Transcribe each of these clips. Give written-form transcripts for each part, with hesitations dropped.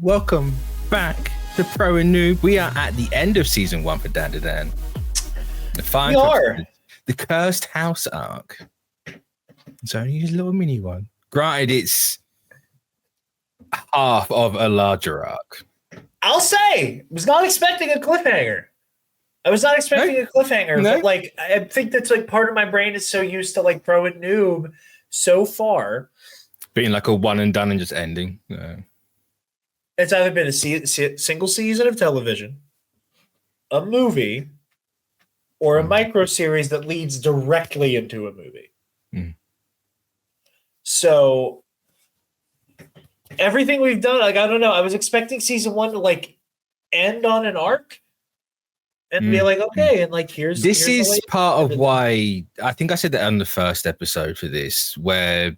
welcome back to Pro and Noob. We are at the end of season 1 for DanDaDan. The Cursed House arc. It's only a little mini one. Granted, it's half of a larger arc. I'll say, was not expecting a cliffhanger. But like, I think that's like part of my brain is so used to like Pro and Noob so far being like a one and done and just ending. Yeah. It's either been a single season of television, a movie, or a micro series that leads directly into a movie. So everything we've done, like, I don't know. I was expecting season 1 to like end on an arc and be like, okay, and like here's is part of why I think I said that on the first episode for this, where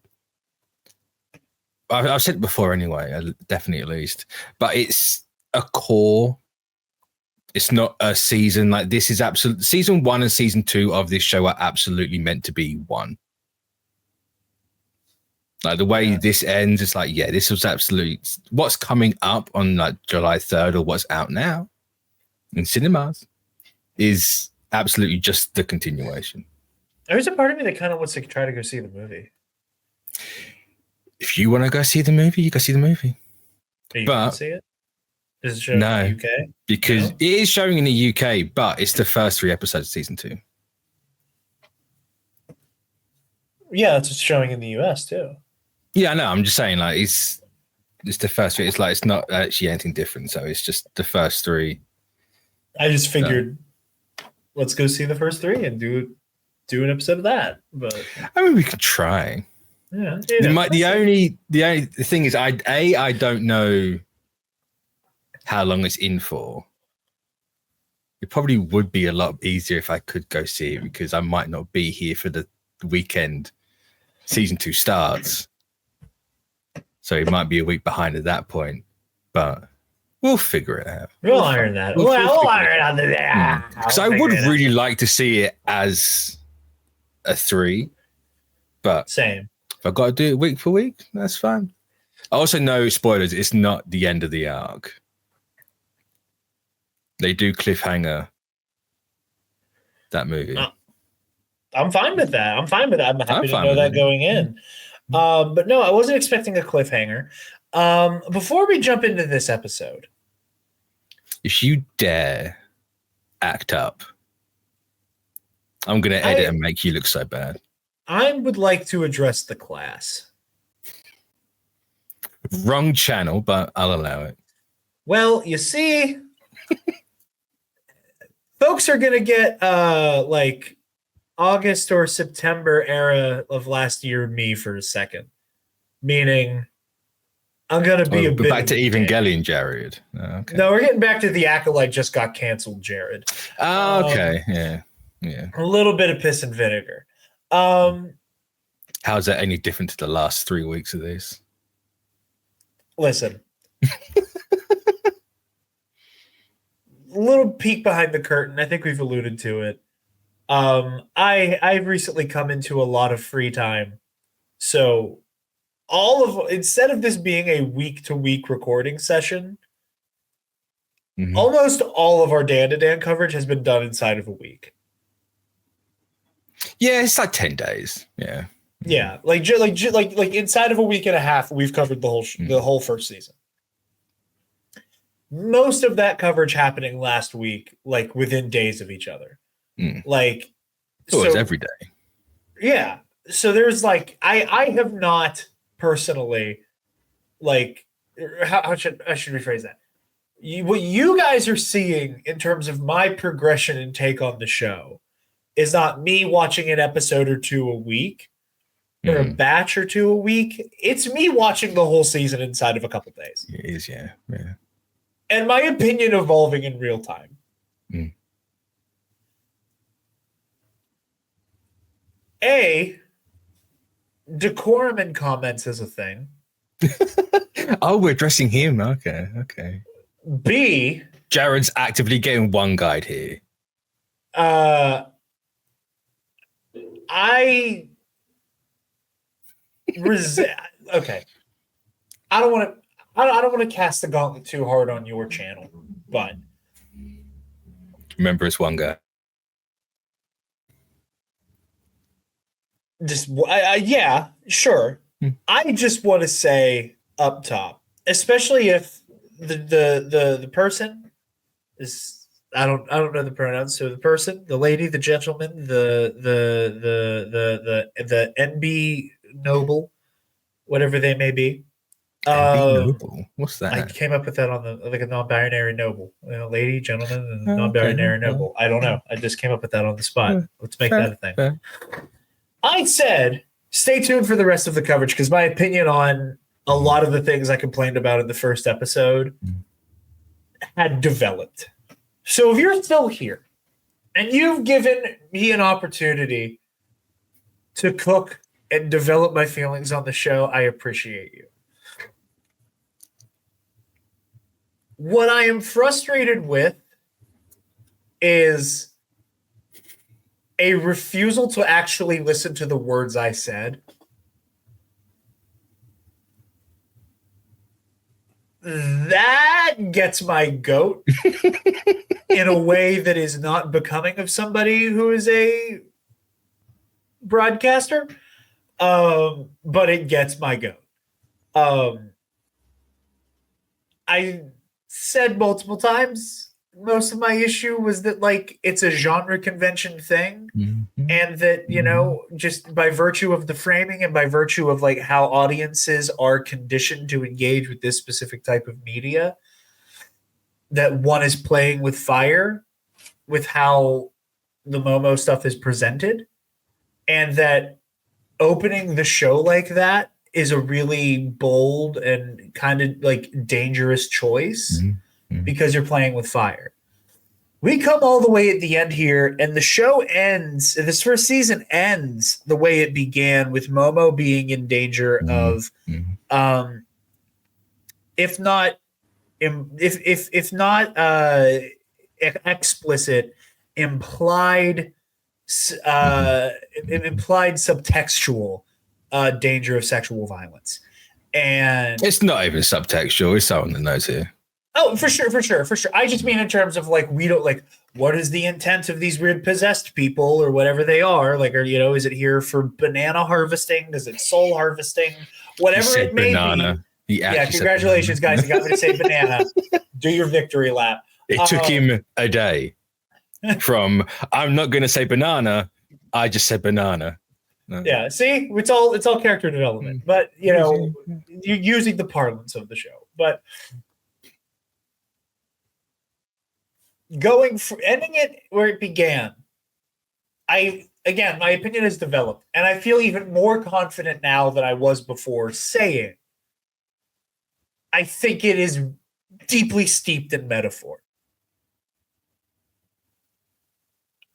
I've said it before anyway, definitely at least, but it's a core. It's not a season. Like, this is absolute. Season 1 and season 2 of this show are absolutely meant to be one. Like, the way this ends, it's like, yeah, this was absolutely what's coming up on like July 3rd or what's out now in cinemas is absolutely just the continuation. There's a part of me that kind of wants to try to go see the movie. If you want to go see the movie, you go see the movie. Are you going to see it? Is it showing in the UK? Because it is showing in the UK, but it's the first 3 episodes of season 2. Yeah, it's showing in the US too. Yeah, I know. I'm just saying, like, it's the first 3. It's like it's not actually anything different. So it's just the first 3. I just figured, let's go see the first 3 and do an episode of that. But I mean, we could try. Yeah. The only thing is, I don't know how long it's in for. It probably would be a lot easier if I could go see it, because I might not be here for the weekend season 2 starts. So it might be a week behind at that point, but we'll figure it out. We'll iron that. We'll iron it out there. Because I would really like to see it as a 3, but same. If I've got to do it week for week, that's fine. I also know, spoilers, it's not the end of the arc. They do cliffhanger that movie. I'm fine with that. I'm happy to know that going in. But no, I wasn't expecting a cliffhanger. Before we jump into this episode, if you dare act up, I'm going to edit and make you look so bad. I would like to address the class. Wrong channel, but I'll allow it. Well, you see, folks are going to get like August or September era of last year me for a second. Meaning, I'm going to be a bit back to Evangelion, Jarod. Oh, okay. No, we're getting back to The Acolyte just got canceled, Jarod. Oh, okay. Yeah. A little bit of piss and vinegar. How's that any different to the last 3 weeks of this? Listen. Little peek behind the curtain. I think we've alluded to it. I've recently come into a lot of free time. So instead of this being a week-to-week recording session, almost all of our DanDaDan coverage has been done inside of a week. Yeah, it's like 10 days. Yeah. Yeah, like inside of a week and a half, we've covered the whole first season. Most of that coverage happening last week, like within days of each other. Like, so it's every day. Yeah. So there's like, I have not personally, like, how should I rephrase that? What you guys are seeing in terms of my progression and take on the show is not me watching an episode or 2 a week or a batch or 2 a week. It's me watching the whole season inside of a couple days. It is, yeah. And my opinion evolving in real time. Decorum in comments is a thing. Oh, we're addressing him. Okay. B, Jarod's actively getting one guide here. Okay. I don't want to. I don't want to cast the gauntlet too hard on your channel, but remember, it's one guy. Just yeah, sure. I just want to say up top, especially if the person is I don't know the pronouns. So the person, the lady, the gentleman, the NB noble, whatever they may be. Noble. What's that? I came up with that on the like a non-binary noble, lady, gentleman, and Okay, non-binary okay. noble. I don't know. I just came up with that on the spot. Let's make Fair, that a thing. fair. I said, stay tuned for the rest of the coverage because my opinion on a lot of the things I complained about in the first episode had developed. So if you're still here and you've given me an opportunity to cook and develop my feelings on the show, I appreciate you. What I am frustrated with is a refusal to actually listen to the words I said. That gets my goat in a way that is not becoming of somebody who is a broadcaster. But it gets my goat. I said multiple times, most of my issue was that like it's a genre convention thing, and that just by virtue of the framing and by virtue of like how audiences are conditioned to engage with this specific type of media, that one is playing with fire with how the Momo stuff is presented, and that opening the show like that is a really bold and kind of like dangerous choice because you're playing with fire. We come all the way at the end here, and the show ends. This first season ends the way it began, with Momo being in danger of, if not explicit, implied subtextual danger of sexual violence. And it's not even subtextual. It's so on the nose here. Oh, for sure. I just mean in terms of like, we don't like, what is the intent of these weird possessed people or whatever they are? Like, or, is it here for banana harvesting? Is it soul harvesting? Whatever it may banana. be. Yeah, congratulations, guys. You got me to say banana. Do your victory lap. It took him a day from, I'm not going to say banana. I just said banana. No. Yeah, see, it's all character development, but you're using the parlance of the show. But ending it where it began, my opinion has developed, and I feel even more confident now than I was before saying I think it is deeply steeped in metaphor.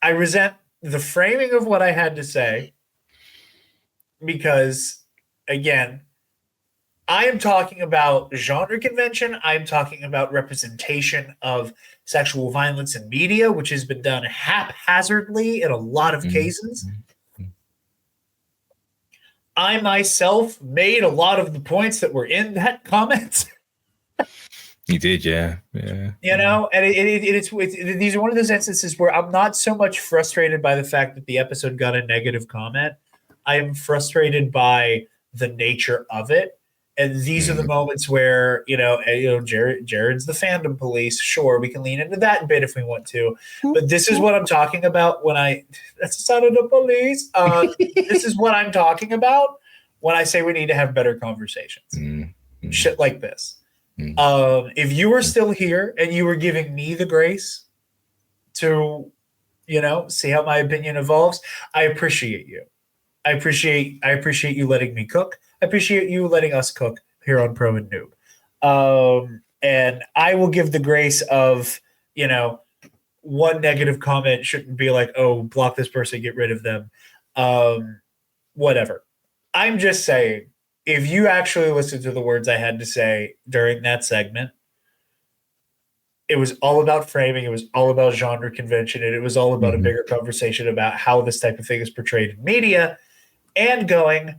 I resent the framing of what I had to say because, again, I am talking about genre convention. I'm talking about representation of sexual violence in media, which has been done haphazardly in a lot of cases. I myself made a lot of the points that were in that comment. You did, yeah. And it's these are one of those instances where I'm not so much frustrated by the fact that the episode got a negative comment. I am frustrated by the nature of it. And these are the moments where, Jared's the fandom police. Sure, we can lean into that bit if we want to. But this is what I'm talking about that's the sound of the police. This is what I'm talking about when I say we need to have better conversations. Shit like this. If you are still here and you are giving me the grace to, see how my opinion evolves, I appreciate you. I appreciate you letting me cook. I appreciate you letting us cook here on Pro and Noob. And I will give the grace of, one negative comment shouldn't be like, oh, block this person, get rid of them. Whatever. I'm just saying, if you actually listen to the words I had to say during that segment, it was all about framing. It was all about genre convention. And it was all about a bigger conversation about how this type of thing is portrayed in media and going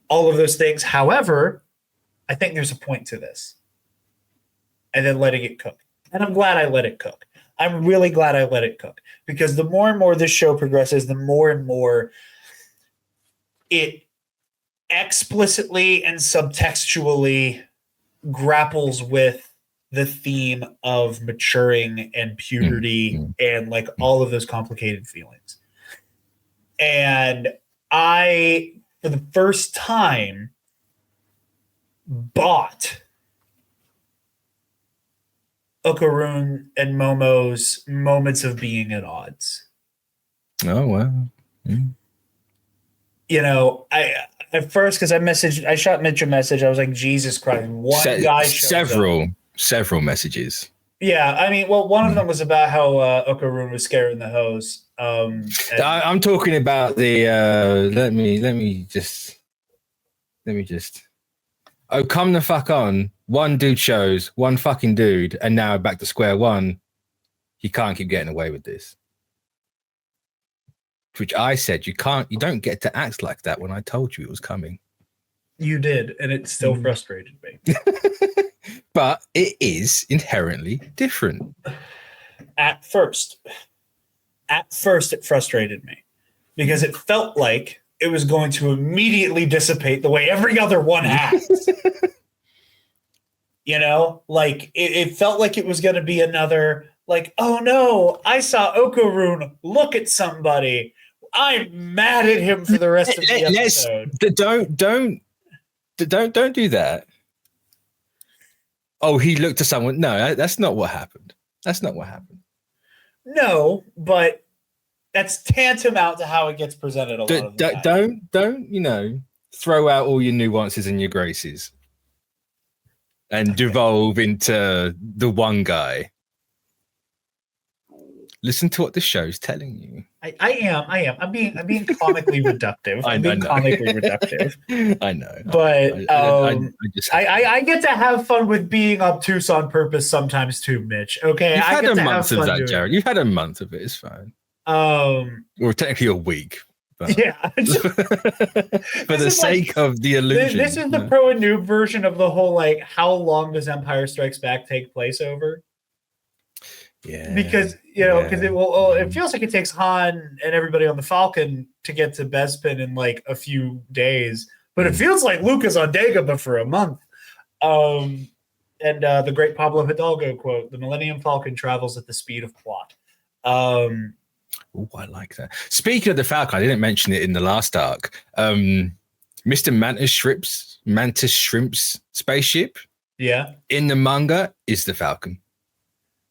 all of those things. However, I think there's a point to this. And then letting it cook. And I'm glad I let it cook. I'm really glad I let it cook. Because the more and more this show progresses, the more and more it explicitly and subtextually grapples with the theme of maturing and puberty and like all of those complicated feelings. And I, for the first time, bought Okarun and Momo's moments of being at odds. Oh, wow. You know, I at first, because I shot Mitch a message. I was like, Jesus Christ, guy several messages. Yeah, I mean, well, one of them was about how Okarun was scaring the hose. I'm talking about the. Let me just. Oh, come the fuck on! One dude shows one fucking dude, and now back to square one. He can't keep getting away with this. Which I said you don't get to act like that when I told you it was coming. You did, and it still frustrated me. But it is inherently different. At first, it frustrated me because it felt like it was going to immediately dissipate the way every other one has. You know, like it felt like it was going to be another, like, oh no, I saw Okarun look at somebody. I'm mad at him for the rest of the episode. Don't do that. Oh, he looked at someone. No, that's not what happened. No, but that's tantamount to how it gets presented a lot of the time. Don't throw out all your nuances and your graces and devolve into the one guy. Listen to what the show's telling you. I am. I'm being comically reductive. Comically reductive. I know. But I get to have fun with being obtuse on purpose sometimes too, Mitch. Okay. You've had a month of that, Jarod. You've had a month of it. It's fine. Or technically a week. But yeah. For the sake of the illusion. This is the pro and noob version of the whole, like, how long does Empire Strikes Back take place over? Yeah, because it feels like it takes Han and everybody on the Falcon to get to Bespin in like a few days, but it feels like Luke is on Dagobah for a month. And the great Pablo Hidalgo quote: "The Millennium Falcon travels at the speed of plot." Oh, I like that. Speaking of the Falcon, I didn't mention it in the last arc. Mr. Mantis Shrimp's spaceship, in the manga is the Falcon.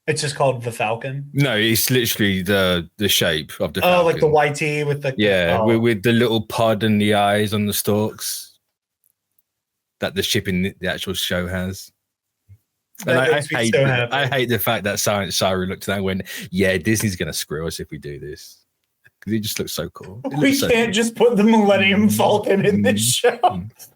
It's just called the Falcon? No, it's literally the shape of the Falcon. Oh, like the YT with the... Yeah, with the little pod and the eyes on the stalks that the ship in the actual show has. And I hate the fact that Saru looked at that and went, yeah, Disney's going to screw us if we do this. Because it just looks so cool. We can't just put the Millennium Falcon in this show.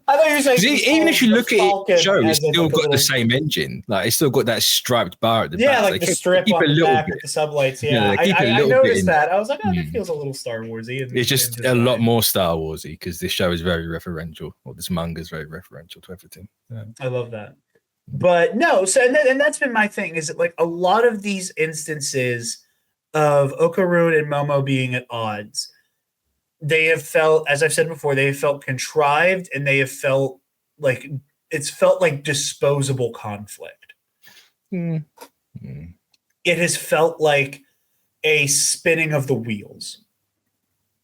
I thought you were saying... Even if you look at the show, it's still got the same engine. Like, it's still got that striped bar at the back. Yeah, like the strip on the back with the sublights. Yeah, I noticed that. I was like, it feels a little Star Warsy. It's just a lot more Star Warsy because this show is very referential, or this manga is very referential to everything. Yeah. I love that. But no, so and that's been my thing, is that like a lot of these instances of Okarun and Momo being at odds, they have felt, as I've said before, they have felt contrived, and they have felt like it's felt like disposable conflict. It has felt like a spinning of the wheels,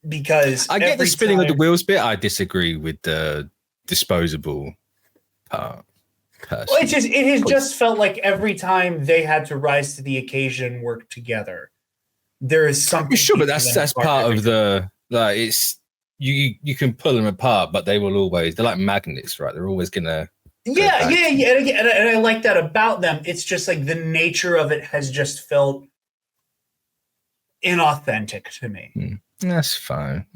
because I get the spinning of the wheels bit. I disagree with the disposable part. Well, it has just felt like every time they had to rise to the occasion, work together, there is something. Sure, but that's part of the, like, it's you can pull them apart, but they will always, they're like magnets, right? They're always gonna. Yeah. And I like that about them. It's just like the nature of it has just felt inauthentic to me. That's fine.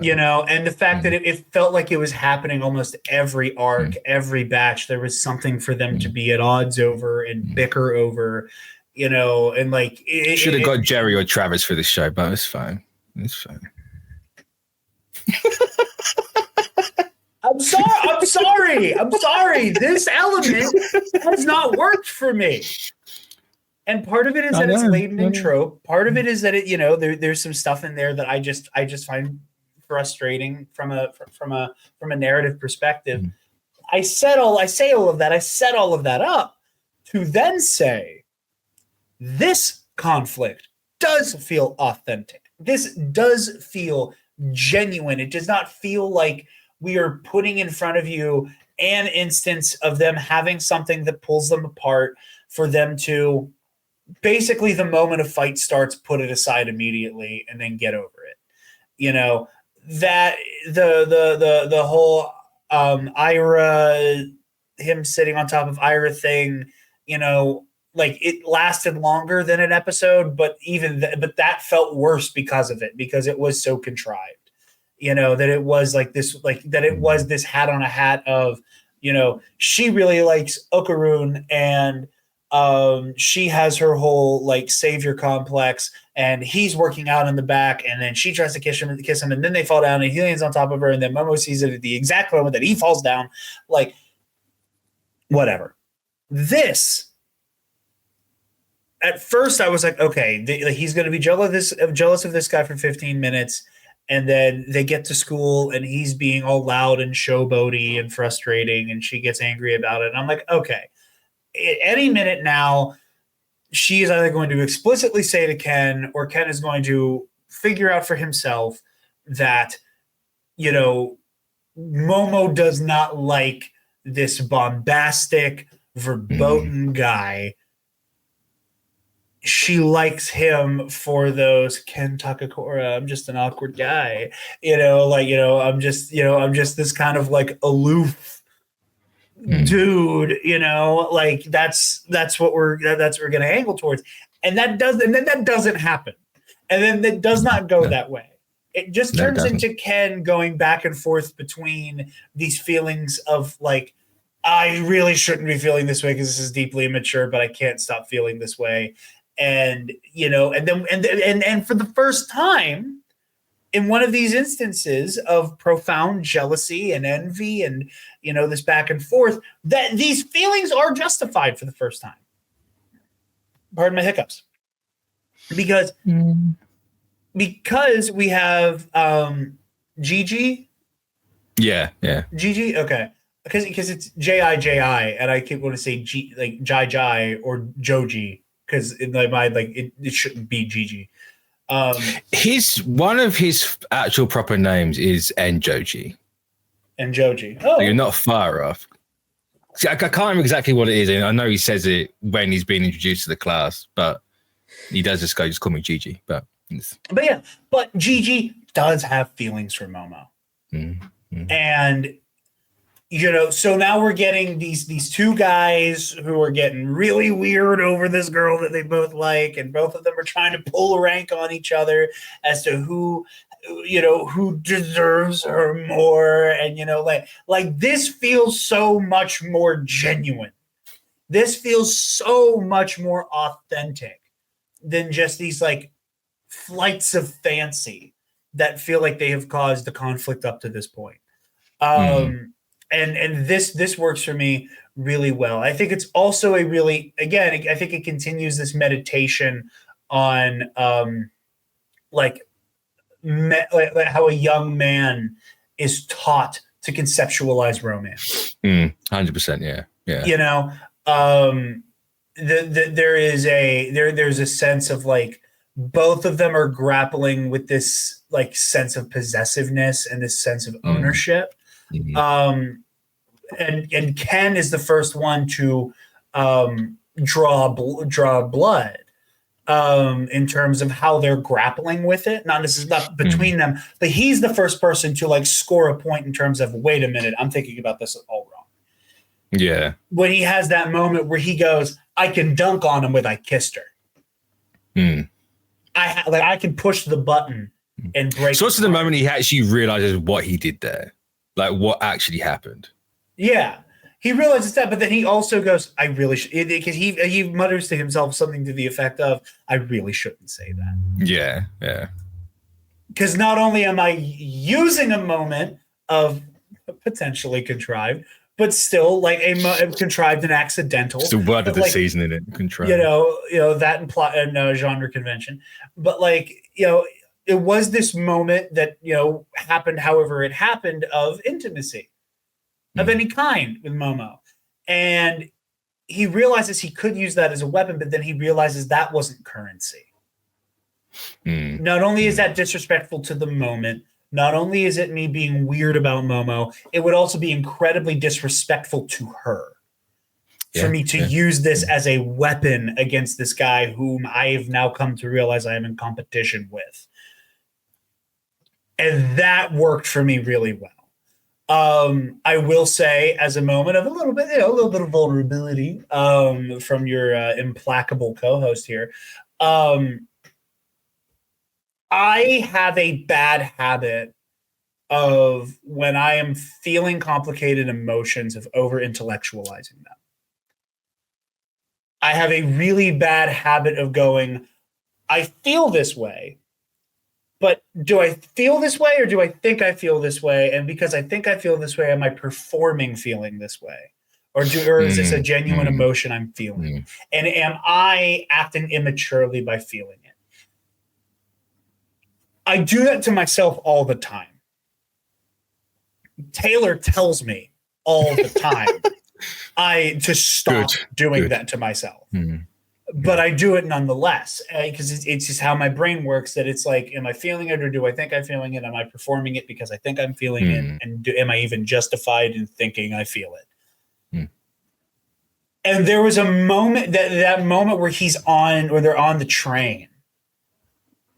You know, and the fact that it felt like it was happening almost every arc, every batch, there was something for them to be at odds over and bicker over, you know, and like... Should have got Jerry or Travis for this show, but it's fine. It's fine. I'm sorry. I'm sorry. This element has not worked for me. And part of it is that it's laden in trope. Part of it is that there's some stuff in there that I just find frustrating from a narrative perspective. I say all of that. I set all of that up to then say this conflict does feel authentic. This does feel genuine. It does not feel like we are putting in front of you an instance of them having something that pulls them apart for them to basically, the moment a fight starts, put it aside immediately and then get over it. That the whole Ira, him sitting on top of Ira thing, like it lasted longer than an episode, but but that felt worse because of it, because it was so contrived. That it was this hat on a hat of, she really likes Okaroon and she has her whole like savior complex and he's working out in the back, and then she tries to kiss him, and then they fall down and he lands on top of her, and then Momo sees it at the exact moment that he falls down. Like, whatever. This, at first I was like, okay, he's going to be jealous of this guy for 15 minutes. And then they get to school and he's being all loud and showboaty and frustrating, and she gets angry about it. And I'm like, okay, any minute now, she is either going to explicitly say to Ken, or Ken is going to figure out for himself that, Momo does not like this bombastic, verboten guy. She likes him for those Ken Takakura, I'm just an awkward guy, I'm just this kind of like aloof dude, like that's what we're going to angle towards. And then that doesn't happen. And then it does not go that way. It just turns into Ken going back and forth between these feelings of like, I really shouldn't be feeling this way because this is deeply immature, but I can't stop feeling this way. And, and for the first time in one of these instances of profound jealousy and envy and, this back and forth, that these feelings are justified for the first time. Pardon my hiccups. Because we have Gigi. Yeah. Gigi? Okay. Because it's J-I, and I keep wanting to say Jai or Joji, because in my mind, like it shouldn't be Gigi. One of his actual proper names is Njoji. Njoji. Oh, so you're not far off. See, I can't remember exactly what it is, and I know he says it when he's being introduced to the class, but he does just call me Gigi. But Gigi does have feelings for Momo, and so now we're getting these two guys who are getting really weird over this girl that they both like, and both of them are trying to pull a rank on each other as to who deserves her more. And, like this feels so much more genuine. This feels so much more authentic than just these like flights of fancy that feel like they have caused the conflict up to this point. And this works for me really well. I think it's also I think it continues this meditation on like how a young man is taught to conceptualize romance. 100%, yeah. There's a sense of like both of them are grappling with this like sense of possessiveness and this sense of ownership. And Ken is the first one to draw blood in terms of how they're grappling with it. Not between them, but he's the first person to like score a point in terms of, wait a minute, I'm thinking about this all wrong. Yeah. When he has that moment where he goes, I can dunk on him with I kissed her. I can push the button and break. So what's the moment he actually realizes what he did there? Like what actually happened? Yeah, he realizes that, but then he also goes, I really should, because he mutters to himself something to the effect of, I really shouldn't say that. Yeah. Because not only am I using a moment of potentially contrived, but still like a contrived and accidental. It's the word of the like, season in it. Contrived. That and plot and genre convention. But like, it was this moment that, happened however it happened of intimacy of any kind with Momo. And he realizes he could use that as a weapon, but then he realizes that wasn't currency. Not only is that disrespectful to the moment, not only is it me being weird about Momo, it would also be incredibly disrespectful to her for me to use this as a weapon against this guy whom I've now come to realize I am in competition with. And that worked for me really well. I will say, as a moment of a little bit of vulnerability from your implacable co-host here, I have a bad habit of when I am feeling complicated emotions of over-intellectualizing them. I have a really bad habit of going, I feel this way, but do I feel this way or do I think I feel this way? And because I think I feel this way, am I performing feeling this way? Or is this a genuine emotion I'm feeling? And am I acting immaturely by feeling it? I do that to myself all the time. Taylor tells me all the time to stop doing that to myself. But I do it nonetheless because it's just how my brain works, that it's like, am I feeling it or do I think I'm feeling it? Am I performing it because I think I'm feeling it? And am I even justified in thinking I feel it? And there was a moment, that moment where they're on the train.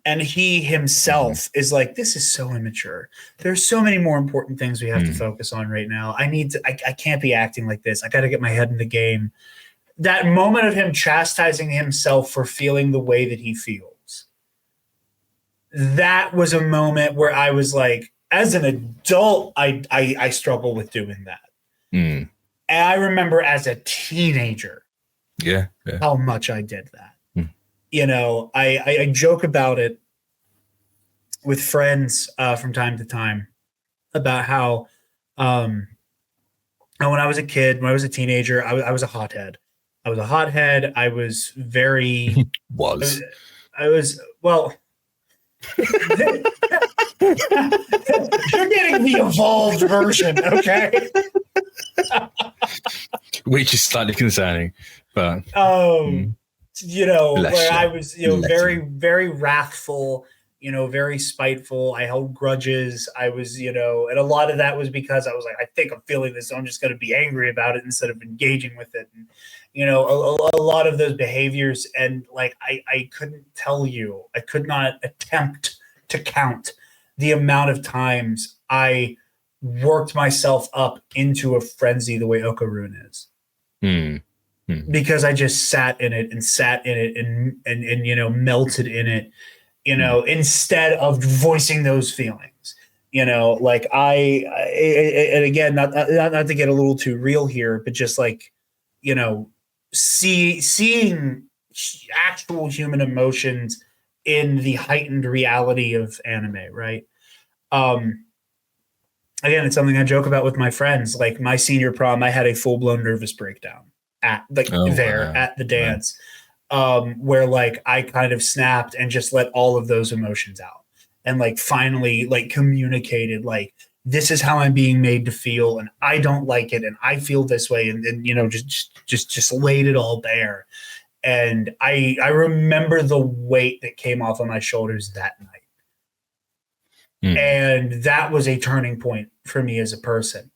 And he himself is like, this is so immature. There's so many more important things we have to focus on right now. I can't be acting like this. I got to get my head in the game. That moment of him chastising himself for feeling the way that he feels. That was a moment where I was like, as an adult, I struggle with doing that. And I remember as a teenager, how much I did that. I joke about it with friends from time to time about how when I was a kid, when I was a teenager, I was a hothead. I was a hothead. I was very I was well. You're getting the evolved version, okay? Which is slightly concerning, but where I was, very, very wrathful, very spiteful. I held grudges. I was, and a lot of that was because I was like, I think I'm feeling this, so I'm just going to be angry about it instead of engaging with it. And, a lot of those behaviors. And like, I couldn't tell you, I could not attempt to count the amount of times I worked myself up into a frenzy the way Okarun is. Because I just sat in it and melted in it, instead of voicing those feelings, like and again, not to get a little too real here, but just like, seeing actual human emotions in the heightened reality of anime. Right. Again, it's something I joke about with my friends. Like my senior prom, I had a full blown nervous breakdown at the dance, where like I kind of snapped and just let all of those emotions out and like finally like communicated like, this is how I'm being made to feel and I don't like it and I feel this way, and then just laid it all bare. And I remember the weight that came off of my shoulders that night. And that was a turning point for me as a person.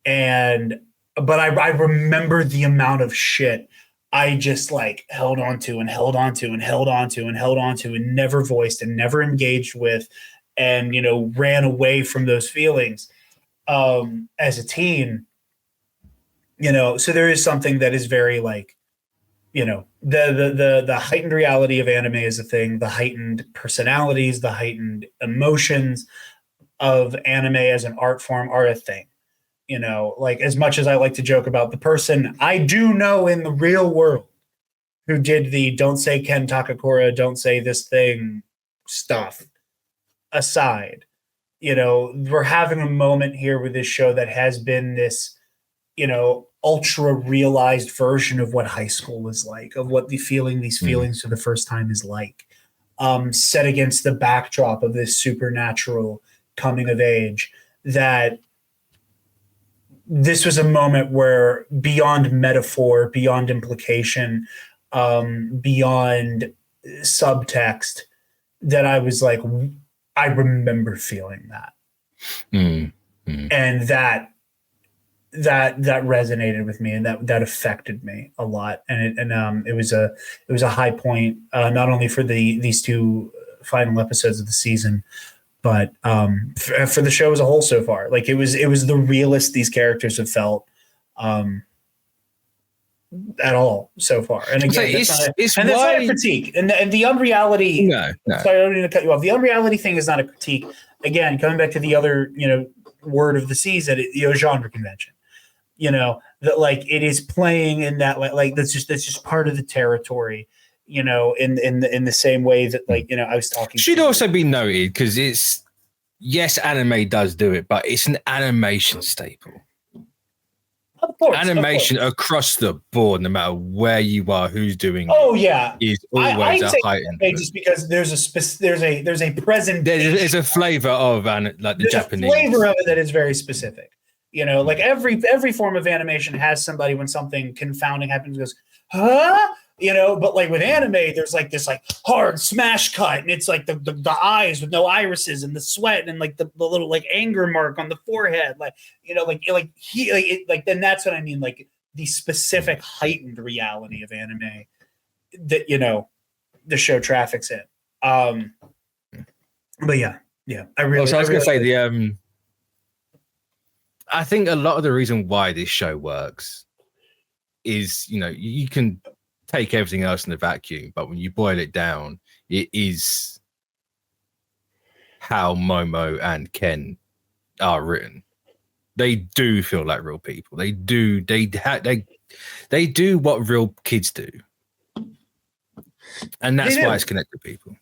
But I remember the amount of shit I just like held on to and held on to and held on to and held on to and never voiced and never engaged with, and, ran away from those feelings as a teen, so there is something that is very like, the heightened reality of anime is a thing, the heightened personalities, the heightened emotions of anime as an art form are a thing. Like as much as I like to joke about the person I do know in the real world who did the don't say Ken Takakura, don't say this thing stuff aside, we're having a moment here with this show that has been this, ultra realized version of what high school was like, of what these feelings for the first time is like, set against the backdrop of this supernatural coming of age, that this was a moment where beyond metaphor, beyond implication, beyond subtext, that I was like, I remember feeling that. And that resonated with me, and that affected me a lot. And it was a high point, not only for these two final episodes of the season, but for the show as a whole so far. Like, it was the realest these characters have felt at all so far. And again, that's not a critique. And the unreality. No. Sorry, I don't mean to cut you off. The unreality thing is not a critique. Again, coming back to the other, word of the season, genre convention. That, like, it is playing in that, like that's just part of the territory. In the same way that, like, I was talking. Should also be noted, because yes, anime does do it, but it's an animation staple. Of course, animation across the board, no matter where you are, who's doing is always a heightened. Just because there's a present. There's a flavor of the Japanese flavor of it that is very specific. Like every form of animation has somebody, when something confounding happens, goes, huh? But like with anime, there's like this like hard smash cut, and it's like the eyes with no irises, and the sweat, and like the little like anger mark on the forehead, then that's what I mean, like the specific heightened reality of anime that the show traffics in. But yeah, I was gonna say I think a lot of the reason why this show works is you can take everything else in the vacuum, but when you boil it down, it is how Momo and Ken are written. They do feel like real people. They do. They do what real kids do, and that's why it's connected to people.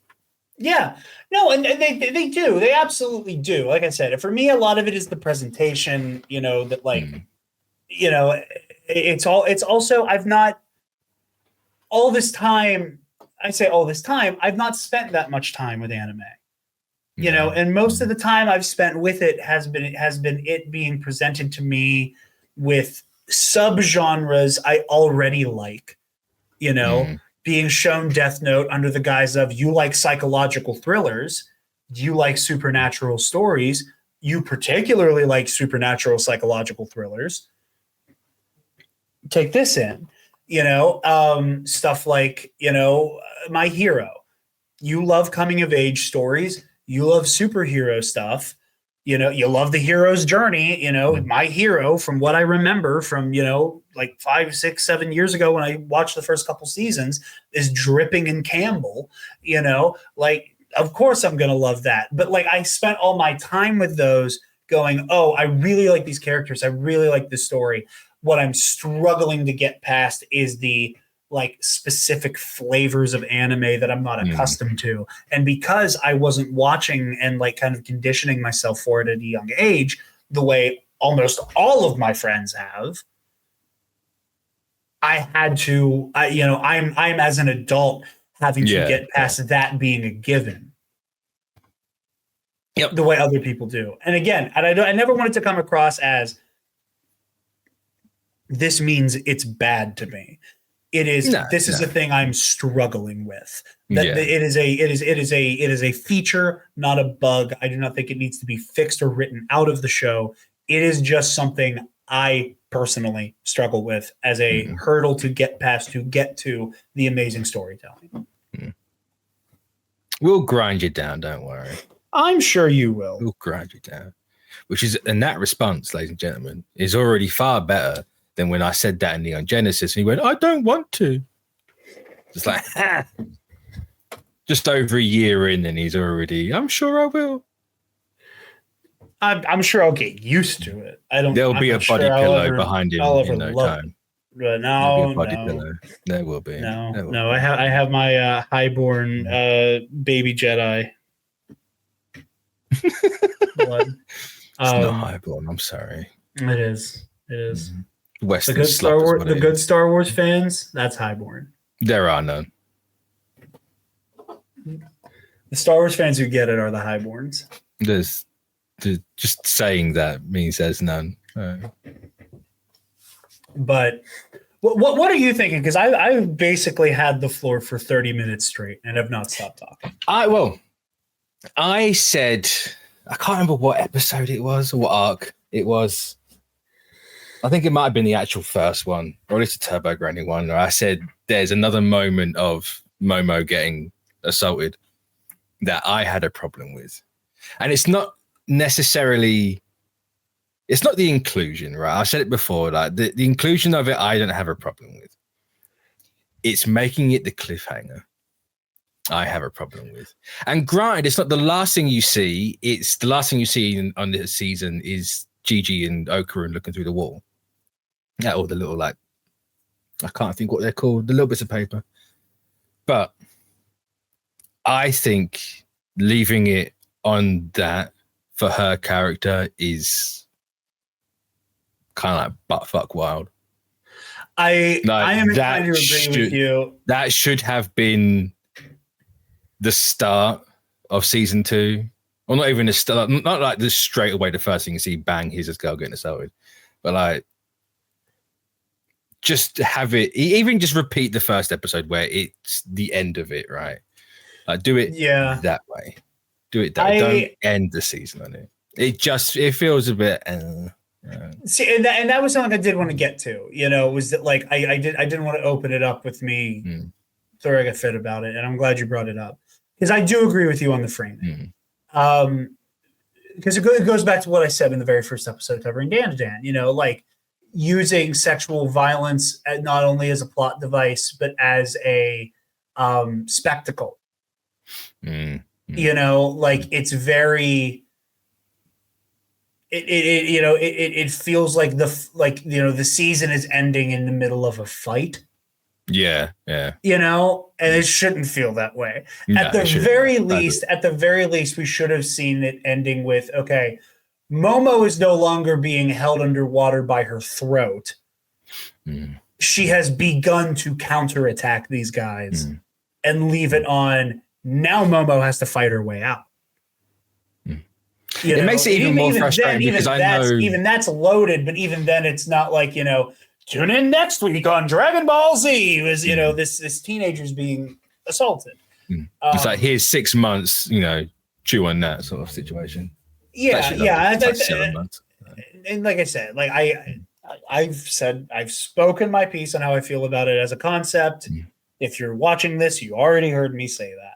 Yeah, no, and they do. They absolutely do. Like I said, for me, a lot of it is the presentation. That like, it's also I've not. All this time, I've not spent that much time with anime, and most of the time I've spent with it has been it being presented to me with subgenres I already like, being shown Death Note under the guise of, you like psychological thrillers, you like supernatural stories, you particularly like supernatural psychological thrillers. Take this in. Stuff like, My Hero. You love coming of age stories. You love superhero stuff. You love the hero's journey. My Hero, from what I remember from, like 5, 6, 7 years ago when I watched the first couple seasons, is dripping in Campbell. Like, of course I'm going to love that. But like, I spent all my time with those going, oh, I really like these characters. I really like this story. What I'm struggling to get past is the like specific flavors of anime that I'm not accustomed to. And because I wasn't watching and like kind of conditioning myself for it at a young age, the way almost all of my friends have, I had to, I'm as an adult having to get past that being a given. The way other people do. And again, I never wanted to come across as, this means it's bad to me. It is. This is a thing I'm struggling with. It is a feature, not a bug. I do not think it needs to be fixed or written out of the show. It is just something I personally struggle with as a hurdle to get past, to get to the amazing storytelling. We'll grind you down. Don't worry. I'm sure you will. We'll grind you down. Which is, in that response, ladies and gentlemen, is already far better than when I said that in Neon Genesis and he went, I don't want to. Just like, just over a year in and he's already, I'm sure I will. I'm sure I'll get used to it. There'll be a body pillow behind him in no time. But pillow. There will be. No. I have my highborn baby Jedi. blood. It's not highborn. I'm sorry. It is. It is. Western the good Star Wars. The good is. Star Wars fans. That's highborn. There are none. The Star Wars fans who get it are the highborns. Just saying that means there's none. But what are you thinking? Because I've basically had the floor for 30 minutes straight and have not stopped talking. I said, I can't remember what episode it was or what arc it was. I think it might have been the actual first one, or at least the Turbo Granny one, where I said there's another moment of Momo getting assaulted that I had a problem with. And it's not necessarily, it's not the inclusion, right? I've said it before, like the inclusion of it, I don't have a problem with. It's making it the cliffhanger I have a problem with. And granted, it's not the last thing you see. It's the last thing you see on this season is Gigi and Okaran looking through the wall. Yeah, or the little, like, I can't think what they're called, the little bits of paper. But I think leaving it on that for her character is kind of like buttfuck wild. I am inclined to agree with you. That should have been the start of season 2. Or not even the start, not like this straight away the first thing you see, bang, here's this girl getting assaulted. But like, just have it, even just repeat the first episode where it's the end of it, right? Like, do it that way. Do it that way. Don't end the season on it. It feels a bit. See, and that was something I did want to get to. You know, was that like I didn't want to open it up with me throwing a fit about it, and I'm glad you brought it up because I do agree with you on the framing. Because it goes back to what I said in the very first episode covering DanDaDan. You know, like using sexual violence not only as a plot device but as a spectacle. You know, like it's very. It feels like the season is ending in the middle of a fight. Yeah. You know, and it shouldn't feel that way. No, at the very least, we should have seen it ending with, okay, Momo is no longer being held underwater by her throat. She has begun to counterattack these guys and leave it on. Now Momo has to fight her way out. It makes it even more frustrating because I know even that's loaded, but even then it's not like, you know, tune in next week on Dragon Ball Z was, you know, this teenager's being assaulted. It's like, here's 6 months, you know, chew on that sort of situation. Yeah. Like 7 months. And like I said, like I've spoken my piece on how I feel about it as a concept. If you're watching this, you already heard me say that.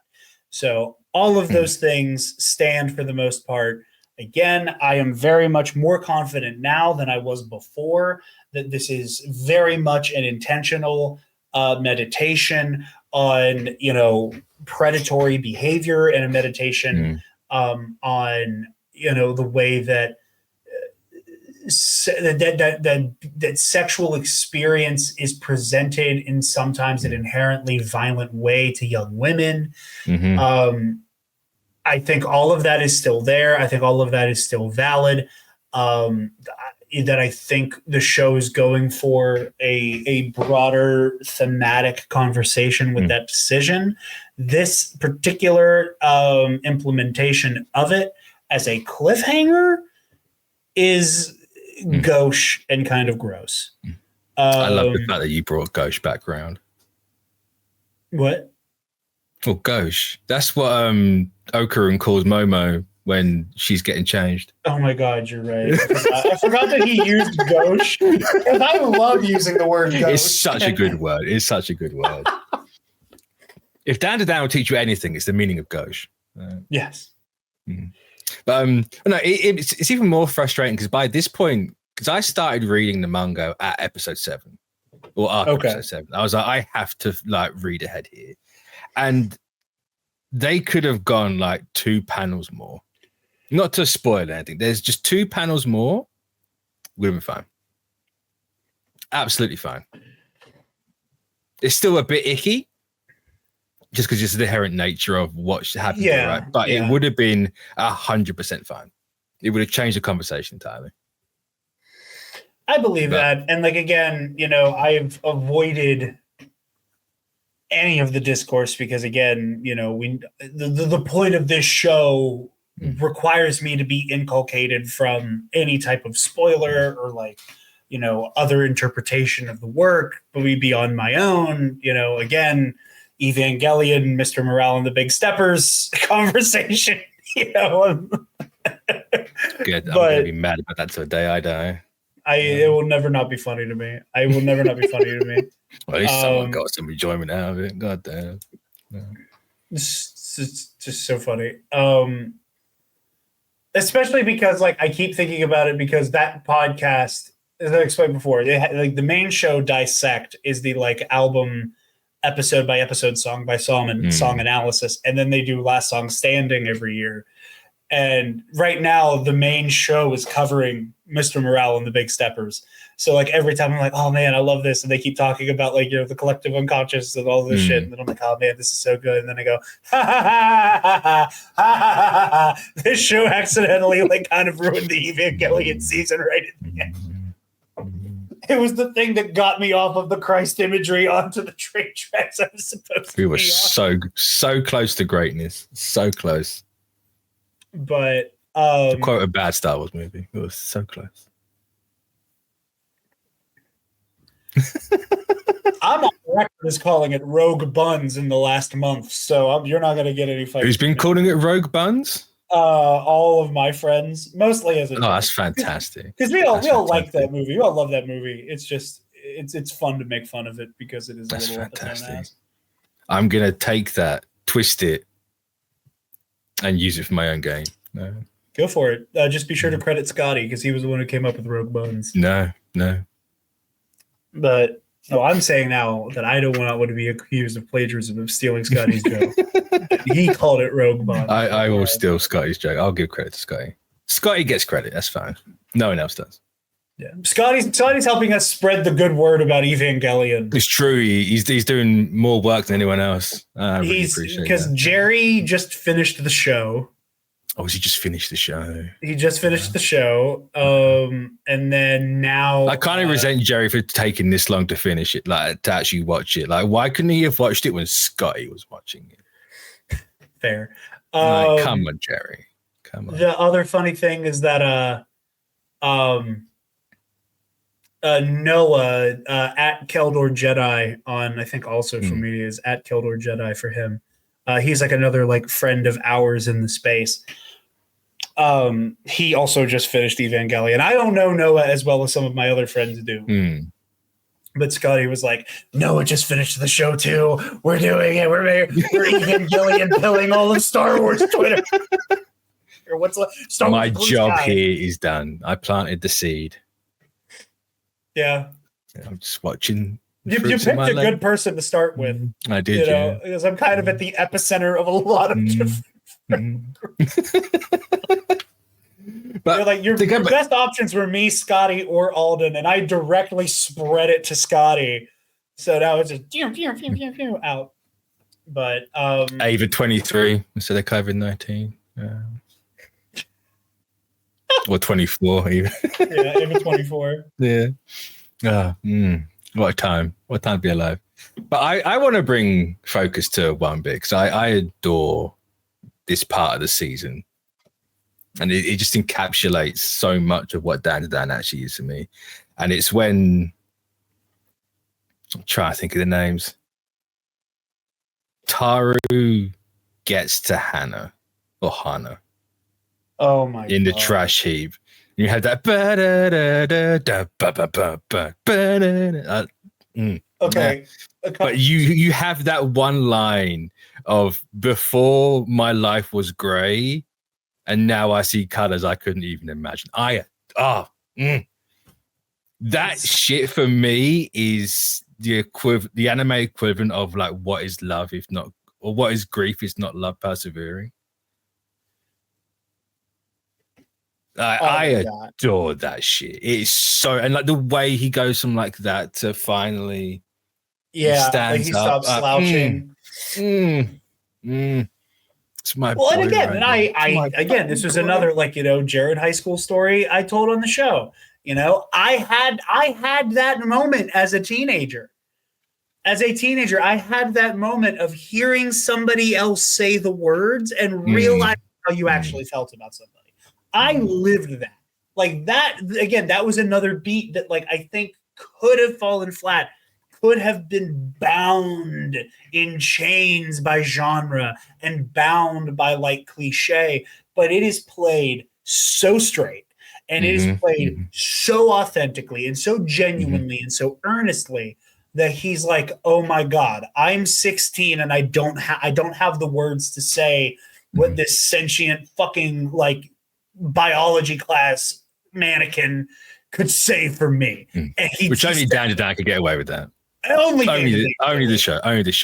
So all of those things stand for the most part. Again, I am very much more confident now than I was before that this is very much an intentional meditation on, you know, predatory behavior and a meditation on, you know, the way that that sexual experience is presented in sometimes an inherently violent way to young women. I think all of that is still there. I think all of that is still valid. That I think the show is going for a broader thematic conversation with that decision. This particular implementation of it as a cliffhanger is gauche and kind of gross. I love the fact that you brought gauche background. What? Well, gauche. That's what Okaran calls Momo when she's getting changed. Oh my God, you're right. I forgot that he used gauche. And I love using the word gauche. It's such a good word. It's such a good word. If DanDaDan will teach you anything, it's the meaning of gauche. Yes. But no, it's even more frustrating because by this point, because I started reading the manga at episode 7 or after episode 7, I was like, I have to like read ahead here. And they could have gone like 2 panels more. Not to spoil anything. There's just 2 panels more. Would have been fine. Absolutely fine. It's still a bit icky. just because it's the inherent nature of what happened, right? But it would have been 100% fine. It would have changed the conversation entirely. I believe that. And like, again, I've avoided any of the discourse because, again, the point of this show requires me to be inculcated from any type of spoiler or like, other interpretation of the work, but we be on my own, again, Evangelion, Mr. Morale and the Big Steppers conversation, Good. I'm going to be mad about that till the day I die. It will never not be funny to me. I will never not be funny to me. Well, at least someone got some enjoyment out of it. God damn. Yeah. It's just so funny. Especially because like I keep thinking about it because that podcast, as I explained before, like the main show Dissect is the like album episode by episode, song by song and song analysis, and then they do Last Song Standing every year. And right now the main show is covering Mr. Morale and the Big Steppers. So like every time I'm like, oh man, I love this. And they keep talking about like, the collective unconscious and all this shit. And then I'm like, oh man, this is so good. And then I go, ha ha ha ha ha ha ha ha. This show accidentally like kind of ruined the Evangelion season right at the end. It was the thing that got me off of the Christ imagery onto the train tracks I was supposed to be on. We were so close to greatness. So close. But to quote a bad Star Wars movie, it was so close. I'm on record as calling it Rogue Buns in the last month, so you're not going to get any fight. Who's been calling it Rogue Buns? All of my friends, mostly as a that's fantastic. Because we all like that movie. We all love that movie. It's just it's fun to make fun of it because it is that's a little fantastic. I'm gonna take that, twist it, and use it for my own game. No. Go for it. Just be sure to credit Scotty because he was the one who came up with Rogue Buns. No. But no, I'm saying now that I don't want to be accused of plagiarism of stealing Scotty's joke. He called it Rogue Buns. I will steal Scotty's joke. I'll give credit to Scotty. Scotty gets credit. That's fine. No one else does. Yeah, Scotty's helping us spread the good word about Evangelion. It's true. He's doing more work than anyone else. I really appreciate because that. Jerry just finished the show. Oh, he just finished the show? He just finished the show. And then now I kind of resent Jerry for taking this long to finish it, like to actually watch it. Like, why couldn't he have watched it when Scotty was watching it? Fair. Come on, Jerry. Come on. The other funny thing is that Noah at Keldor Jedi on I think all social media is at Keldor Jedi for him. He's like another like friend of ours in the space. He also just finished Evangelion. I don't know Noah as well as some of my other friends do. But Scotty was like, Noah just finished the show too. We're doing it. We're Evangelion pilling all of Star Wars Twitter. Or what's Star Wars my job here is done. I planted the seed. Yeah. I'm just watching. You picked a good person to start with. I did, because I'm kind of at the epicenter of a lot of different. But like your best options were me, Scotty, or Alden, and I directly spread it to Scotty. So that was just out. But Ava 23 instead of COVID-19. Or 24 even. Yeah, Ava 24. Yeah. What a time. What a time to be alive. But I want to bring focus to one bit because I adore this part of the season. And it just encapsulates so much of what DanDaDan actually is to me. And it's when I'm trying to think of the names. Taru gets to Hana. Oh my god. In the trash heap. And you have that okay. But you have that one line of before my life was grey and now I see colors I couldn't even imagine. That shit for me is the anime equivalent of like what is love if not, or what is grief is not love persevering. I adore that shit. It's so, and like the way he goes from like that to finally stands he up, stops slouching. Mm, mm. It's my Well, and boy again, right and again, this was another Jarod high school story I told on the show. I had that moment as a teenager. As a teenager, I had that moment of hearing somebody else say the words and realizing how you actually felt about somebody. I lived that. Like that, again, that was another beat that I think could have fallen flat, could have been bound in chains by genre and bound by cliche, but it is played so straight and it is played so authentically and so genuinely and so earnestly that he's like, oh my God, I'm 16 and I don't have the words to say what this sentient fucking biology class mannequin could say for me. And which only DanDaDan could get away with that. Only the show. This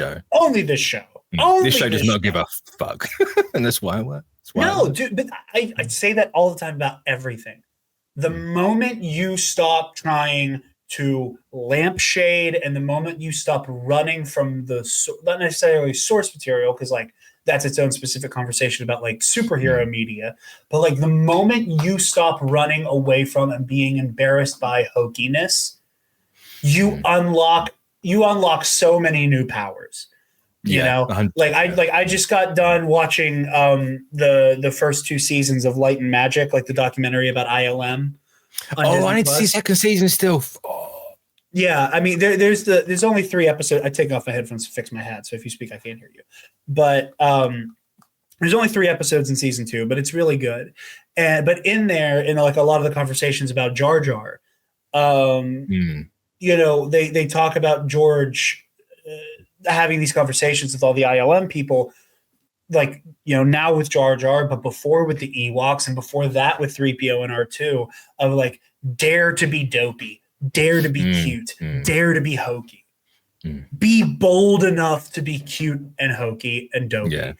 show does not give a fuck. And that's why it works. No, dude, but I say that all the time about everything. The moment you stop trying to lampshade and the moment you stop running from the not necessarily source material, because that's its own specific conversation about superhero media, but the moment you stop running away from and being embarrassed by hokiness, you unlock so many new powers. I just got done watching the first 2 seasons of Light and Magic, the documentary about ILM. I need to see second season still. Yeah, I mean, there's only 3 episodes. I take off my headphones to fix my hat, so if you speak, I can't hear you. But there's only 3 episodes in season 2, but it's really good. But in there, in a lot of the conversations about Jar Jar, they talk about George having these conversations with all the ILM people, now with Jar Jar, but before with the Ewoks, and before that with 3PO and R2, of dare to be dopey. Dare to be cute. Dare to be hokey. Be bold enough to be cute and hokey and dopey. Yeah.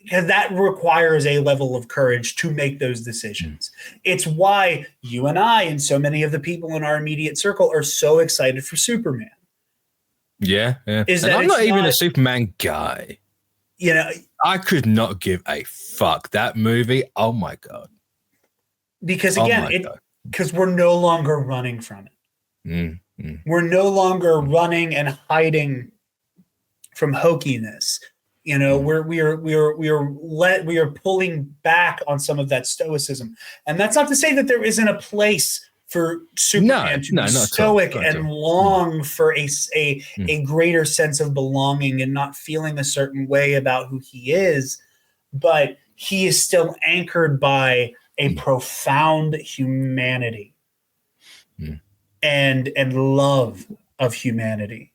Because that requires a level of courage to make those decisions. It's why you and I and so many of the people in our immediate circle are so excited for Superman. Yeah. And I'm not even a Superman guy. I could not give a fuck. That movie, oh my God. Because again, because we're no longer running from it. We're no longer running and hiding from hokiness. We are pulling back on some of that stoicism, and that's not to say that there isn't a place for Superman to be stoic and long for a greater sense of belonging and not feeling a certain way about who he is, but he is still anchored by a profound humanity and love of humanity.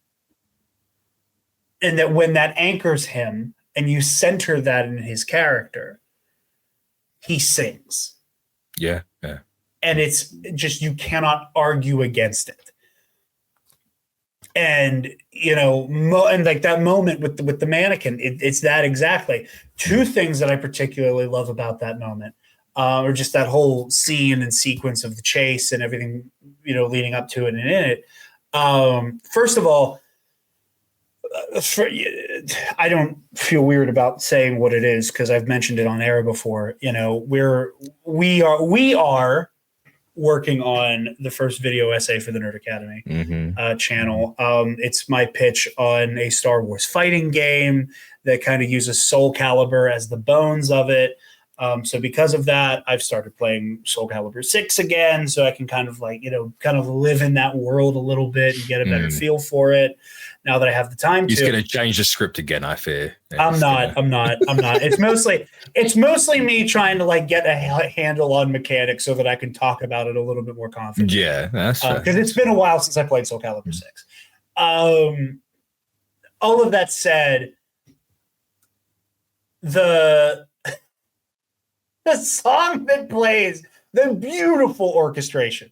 And that when that anchors him and you center that in his character, he sings. Yeah. And it's just, you cannot argue against it. And, and that moment with the mannequin, it's that exactly. 2 things that I particularly love about that moment, or just that whole scene and sequence of the chase and everything, leading up to it and in it. First of all, I don't feel weird about saying what it is because I've mentioned it on air before. We are working on the first video essay for the Nerd Academy channel. It's my pitch on a Star Wars fighting game that kind of uses Soul Calibur as the bones of it. So because of that, I've started playing Soul Calibur 6 again, so I can kind of live in that world a little bit and get a better feel for it. Now that I have the time He's going to change the script again, I fear. I'm not. It's mostly me trying to get a handle on mechanics so that I can talk about it a little bit more confidently. Yeah, that's fair. Because it's been a while since I played Soul Calibur 6. All of that said, the song that plays, the beautiful orchestration.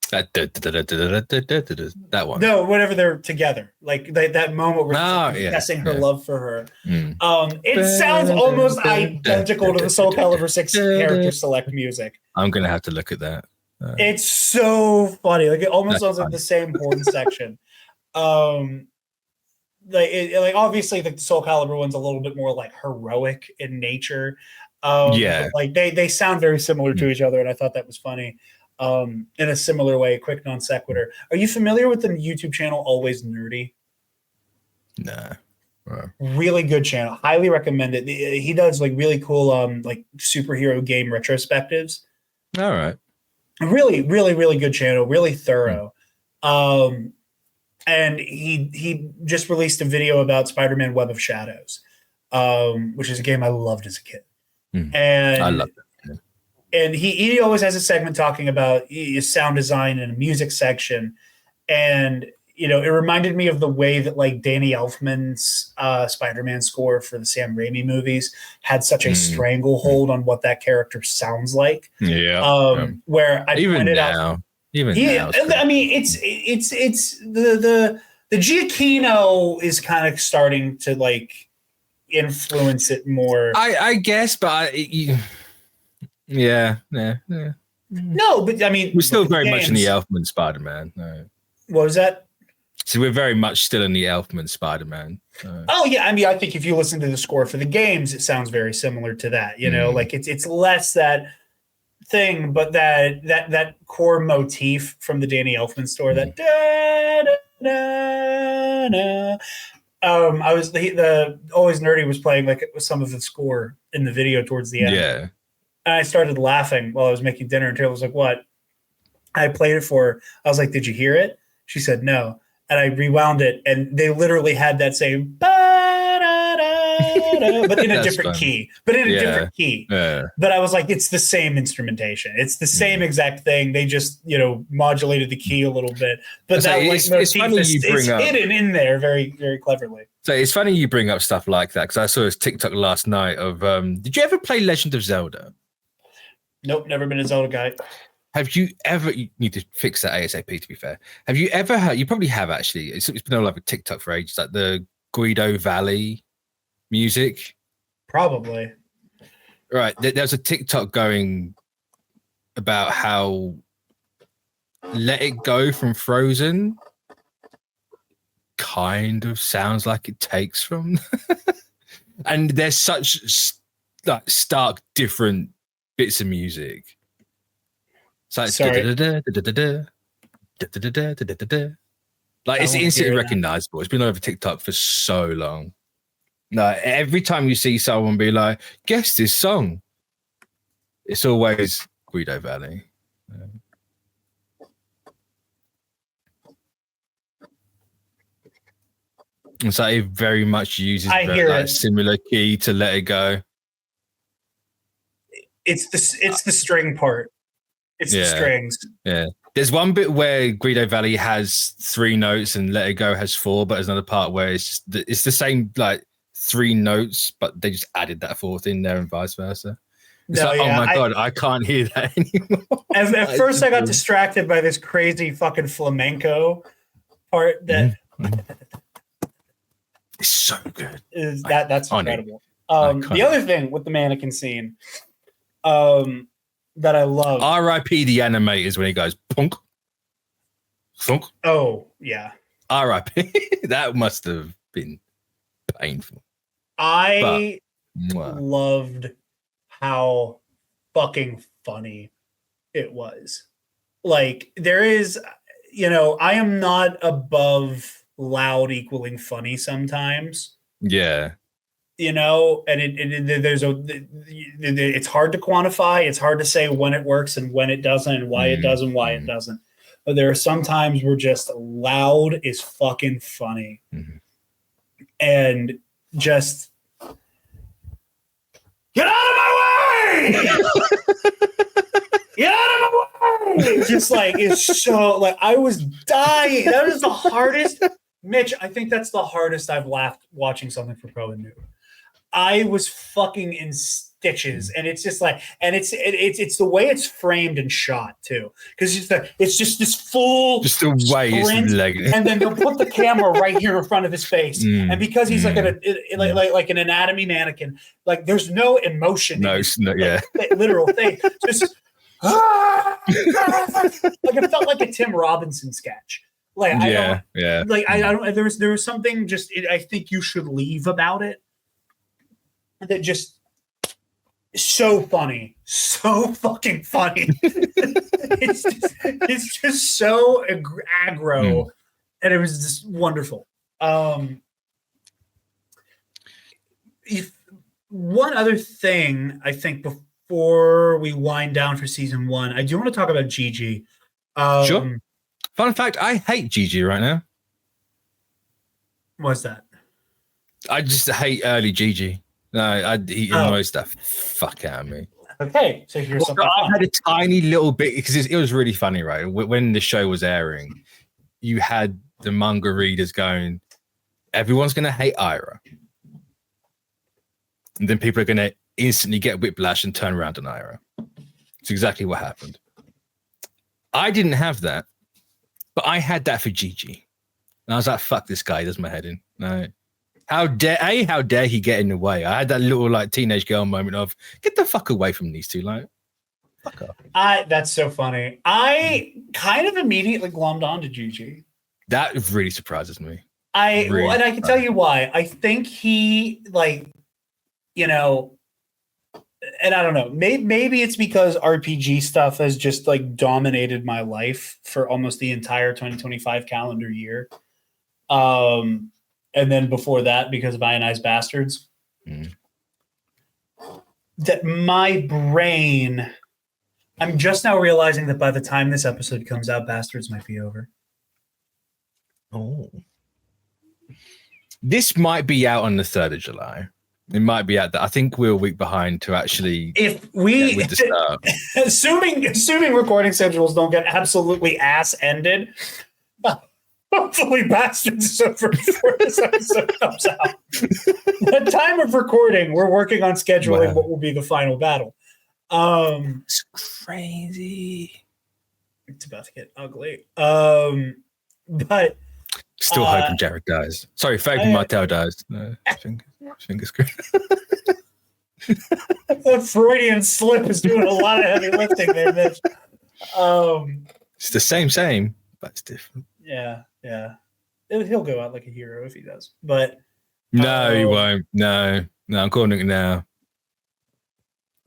That one. No, whenever they're together, that moment where she's confessing her love for her. It sounds almost identical to the Soul Calibur 6 character select music. I'm gonna have to look at that. It's so funny. It almost sounds like the same horn section. like obviously the Soul Calibur one's a little bit more like heroic in nature. Yeah. But like they sound very similar to each other, and I thought that was funny. In a similar way, quick non sequitur. Are you familiar with the YouTube channel Always Nerdy? No. Really good channel. Highly recommend it. He does like really cool like superhero game retrospectives. All right. Really, really, really good channel. Really thorough. And he just released a video about Spider-Man Web of Shadows, which is a game I loved as a kid. And I love it. And he always has a segment talking about sound design and a music section. And, you know, it reminded me of the way that like Danny Elfman's Spider-Man score for the Sam Raimi movies had such a stranglehold on what that character sounds like. Yeah. Where I pointed out. Now, I mean, it's the Giacchino is kind of starting to like influence it more. I guess, but yeah. No, but I mean, we're still very much in the Elfman Spider-Man. No. What was that? So we're very much still in the Elfman Spider-Man. Oh yeah, I mean, I think if you listen to the score for the games, it sounds very similar to that. You know, like it's less that thing, but that core motif from the Danny Elfman score, that da, da, da, da. I was the Always Nerdy was playing like it was some of the score in the video towards the end. Yeah. And I started laughing while I was making dinner, and Taylor was like, "What?" I played it for her. I was like, "Did you hear it?" She said, "No." And I rewound it, and they literally had that same ba-da-da-da, but in a different key. But I was like, it's the same instrumentation. It's the same exact thing. They just, you know, modulated the key a little bit. But that it's funny you bring up, hidden in there very, very cleverly. So it's funny you bring up stuff like that, because I saw this TikTok last night of did you ever play Legend of Zelda? Nope, never been a Zelda guy. Have you ever? You need to fix that ASAP. To be fair, have you ever heard? You probably have actually. It's been all over TikTok for ages. Like the Guido Valley music. Probably. Right. There's a TikTok going about how Let It Go from Frozen kind of sounds like it takes from, and there's such like stark different bits of music. So it's like it's instantly recognizable. It's been over TikTok for so long. No, every time you see someone be like, "Guess this song," it's always Guido Valley. And so it very much uses a similar key to Let It Go. It's the string part. It's the strings. Yeah. There's one bit where Guido Valley has 3 notes and Let It Go has 4, but there's another part where it's the same like 3 notes, but they just added that 4th in there and vice versa. It's oh my God, I can't hear that anymore. At first I got distracted by this crazy fucking flamenco part that it's so good. That's incredible. The other thing with the mannequin scene, that I love. R.I.P. the animators when he goes punk, thunk. Oh yeah. R.I.P. That must have been painful. I loved how fucking funny it was. Like there is, you know, I am not above loud equaling funny sometimes. Yeah. You know, and it's hard to quantify. It's hard to say when it works and when it doesn't, and why it does and why it doesn't. But there are some times where just loud is fucking funny, and just get out of my way! Get out of my way! Just like it's so like I was dying. That is the hardest, Mitch. I think that's the hardest I've laughed watching something for Pro and Noob. I was fucking in stitches, and it's just like, and it's the way it's framed and shot too, because it's just this full, just the way it's legged, and then they'll put the camera right here in front of his face, and because he's like an anatomy mannequin, like there's no emotion, literal thing, just like it felt like a Tim Robinson sketch. Like, yeah. Like, I don't. There was something just. I think you should leave about it. That just so funny, so fucking funny. it's just so aggro, and it was just wonderful. If one other thing, I think before we wind down for season 1, I do want to talk about Gigi. Sure. Fun fact: I hate Gigi right now. What's that? I just hate early Gigi. No, he annoys the fuck out of me. Okay, so here's something. I had a tiny little bit because it was really funny, right? When the show was airing, you had the manga readers going, everyone's going to hate Ira. And then people are going to instantly get whiplash and turn around on Ira. It's exactly what happened. I didn't have that, but I had that for Gigi. And I was like, fuck this guy, he does my head in. No. How dare he get in the way? I had that little like teenage girl moment of get the fuck away from these two, like fuck off. That's so funny. I kind of immediately glommed onto Gigi. That really surprises me. And I can tell you why. I think he like, and I don't know, maybe it's because RPG stuff has just like dominated my life for almost the entire 2025 calendar year. And then before that, because of Ionized Bastards, that my brain, I'm just now realizing that by the time this episode comes out, Bastards might be over. Oh. This might be out on the 3rd of July. It might be out. I think we're a week behind to actually. If we, with the start. assuming recording schedules don't get absolutely ass ended, hopefully Bastards is over before this episode comes out. At the time of recording, we're working on scheduling what will be the final battle. It's crazy. It's about to get ugly. But still hoping Jarod dies. Sorry, Fabian Martel dies. No, fingers crossed. That Freudian slip is doing a lot of heavy lifting there, Mitch. It's the same, but it's different. Yeah. He'll go out like a hero if he does. But no, he won't. No, I'm calling it now.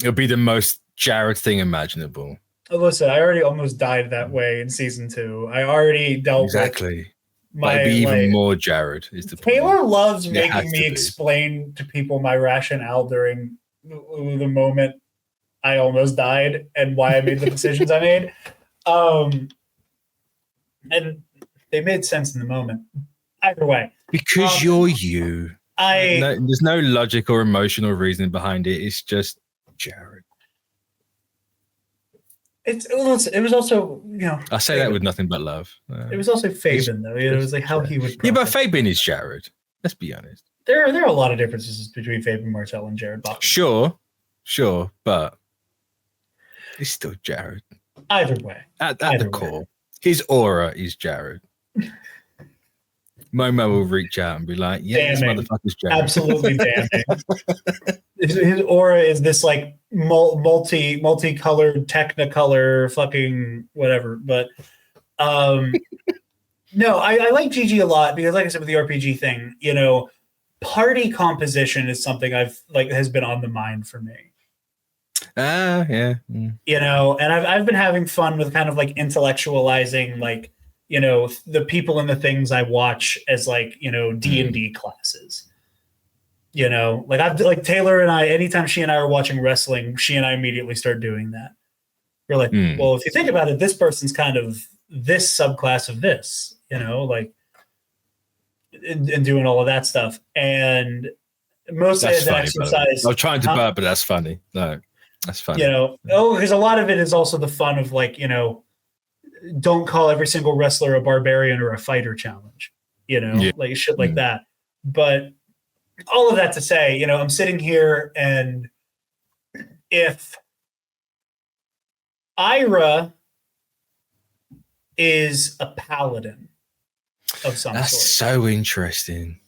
It'll be the most Jarod thing imaginable. Listen, I already almost died that way in season 2. I already dealt with Might be even more Jarod. Is the Taylor point. loves making me explain to people my rationale during the moment I almost died and why I made the decisions I made. And they made sense in the moment. Either way. Because you're you. There's no logic or emotional reason behind it. It's just Jarod. It was also, I say that with nothing but love. It was also Fabian, though. It was like how he would. Yeah, but Fabian is Jarod. Let's be honest. There are a lot of differences between Fabian Martel and Jarod Bachman. Sure, but he's still Jarod. Either way. At the core. His aura is Jarod. Momo will reach out and be like, yeah, this motherfucker's Jarod. Absolutely damning. His aura is this like multicolored technicolor fucking whatever. But no, I like Gigi a lot because like I said with the RPG thing, party composition is something has been on the mind for me. Yeah. And I've been having fun with kind of like intellectualizing like, the people and the things I watch as like, D&D classes. Like Taylor and I, anytime she and I are watching wrestling, she and I immediately start doing that. We're like, well, if you think about it, this person's kind of this subclass of this, like, and doing all of that stuff. And most of it is an exercise. I'm trying to burp, but that's funny. No, that's funny. Because a lot of it is also the fun of like, don't call every single wrestler a barbarian or a fighter challenge, like shit like that. But all of that to say, I'm sitting here and if Ira is a paladin of some sort. That's so interesting.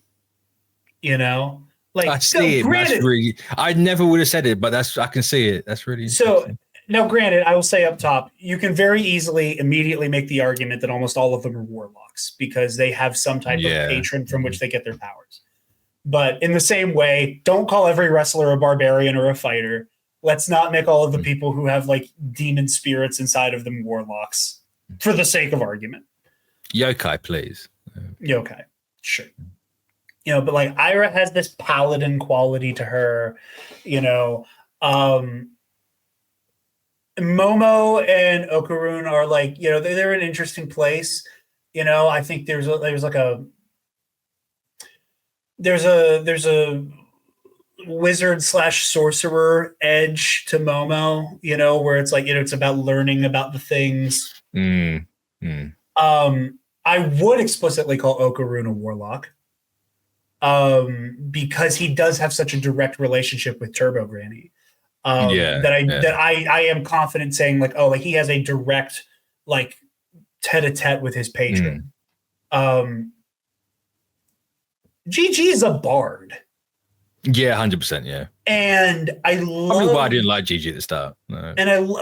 Like I see it. That's really, I never would have said it, but I can see it. That's really interesting. Now, granted, I will say up top, you can very easily immediately make the argument that almost all of them are warlocks because they have some type of patron from which they get their powers. But in the same way, don't call every wrestler a barbarian or a fighter. Let's not make all of the people who have like demon spirits inside of them warlocks for the sake of argument. Yokai, please. Yokai, sure. You know, but like Ira has this paladin quality to her, you know. Momo and Okarun are like, you know, they're an interesting place. You know, I think there's a wizard / sorcerer edge to Momo, you know, where it's like, you know, it's about learning about the things. I would explicitly call Okarun a warlock. Because he does have such a direct relationship with Turbo Granny. That I am confident saying like, oh, like he has a direct like tete-a-tete with his patron. Gigi is a bard. Yeah, 100%. Yeah, and I love. Probably why I didn't like Gigi at the start. No.